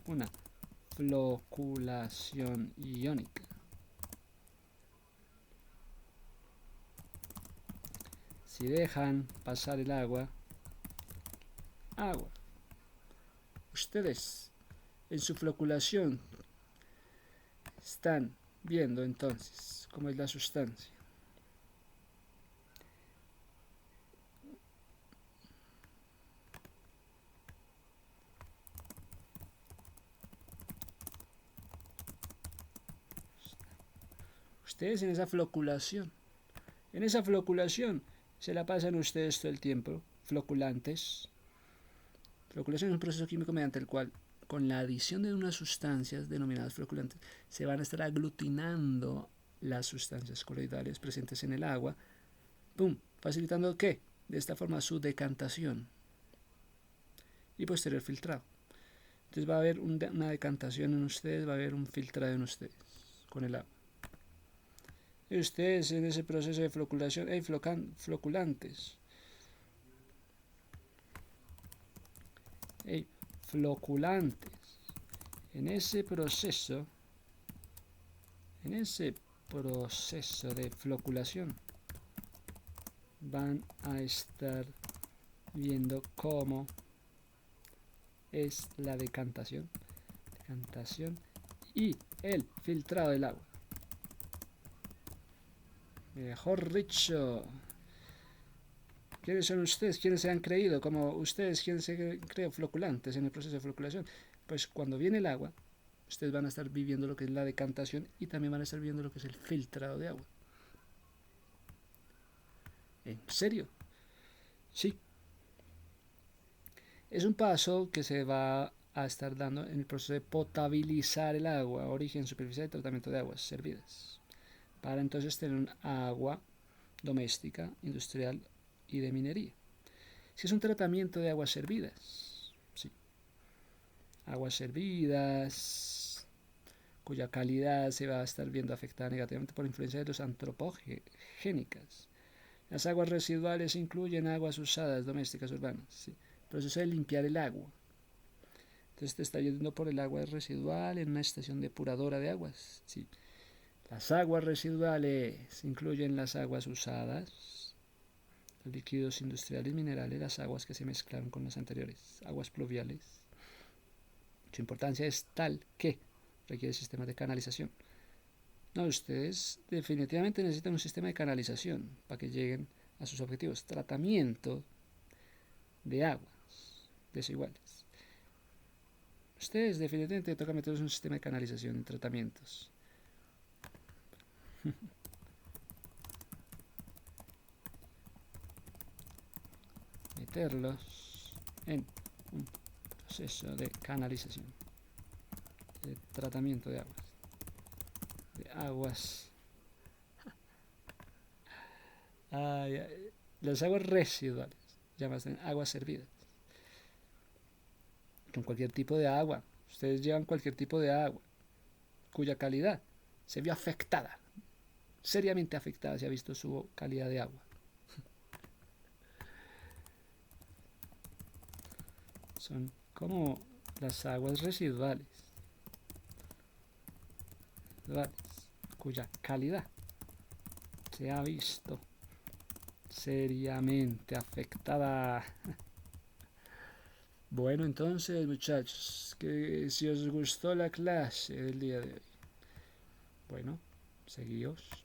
Una floculación iónica. Si dejan pasar el agua, ustedes en su floculación están viendo entonces cómo es la sustancia. Ustedes en esa floculación. En esa floculación se la pasan ustedes todo el tiempo, floculantes. Floculación es un proceso químico mediante el cual, con la adición de unas sustancias denominadas floculantes, se van a estar aglutinando las sustancias coloidales presentes en el agua, ¡pum!, facilitando ¿qué? De esta forma su decantación y posterior filtrado. Entonces va a haber una decantación en ustedes, va a haber un filtrado en ustedes con el agua. Y ustedes en ese proceso de floculación hay floculantes. Hay floculantes. En ese proceso de floculación van a estar viendo cómo es la decantación y el filtrado del agua. Mejor dicho, ¿quiénes son ustedes? ¿Quiénes se han creído como ustedes? ¿Quiénes se creen floculantes en el proceso de floculación? Pues cuando viene el agua, ustedes van a estar viviendo lo que es la decantación y también van a estar viendo lo que es el filtrado de agua. ¿En serio? Sí. Es un paso que se va a estar dando en el proceso de potabilizar el agua, origen, superficial y tratamiento de aguas servidas, para entonces tener un agua doméstica, industrial y de minería. Si es un tratamiento de aguas servidas, sí. Aguas servidas cuya calidad se va a estar viendo afectada negativamente por la influencia de los antropogénicas. Las aguas residuales incluyen aguas usadas, domésticas, urbanas. Sí. El proceso de limpiar el agua. Entonces te está yendo por el agua residual en una estación depuradora de aguas. Sí. Las aguas residuales incluyen las aguas usadas, los líquidos industriales, minerales, las aguas que se mezclaron con las anteriores, aguas pluviales. Su importancia es tal que requiere sistemas de canalización. No, ustedes definitivamente necesitan un sistema de canalización para que lleguen a sus objetivos. Tratamiento de aguas desiguales. Ustedes definitivamente toca meterlos en un sistema de canalización en tratamientos. Meterlos en un proceso de canalización, de tratamiento de aguas. Las aguas residuales, llamadas aguas servidas, con cualquier tipo de agua. Ustedes llevan cualquier tipo de agua cuya calidad se vio afectada, seriamente afectada, se ha visto su calidad de agua. Son como las aguas residuales, cuya calidad se ha visto seriamente afectada. Bueno, entonces, muchachos, que si os gustó la clase del día de hoy, bueno, seguíos.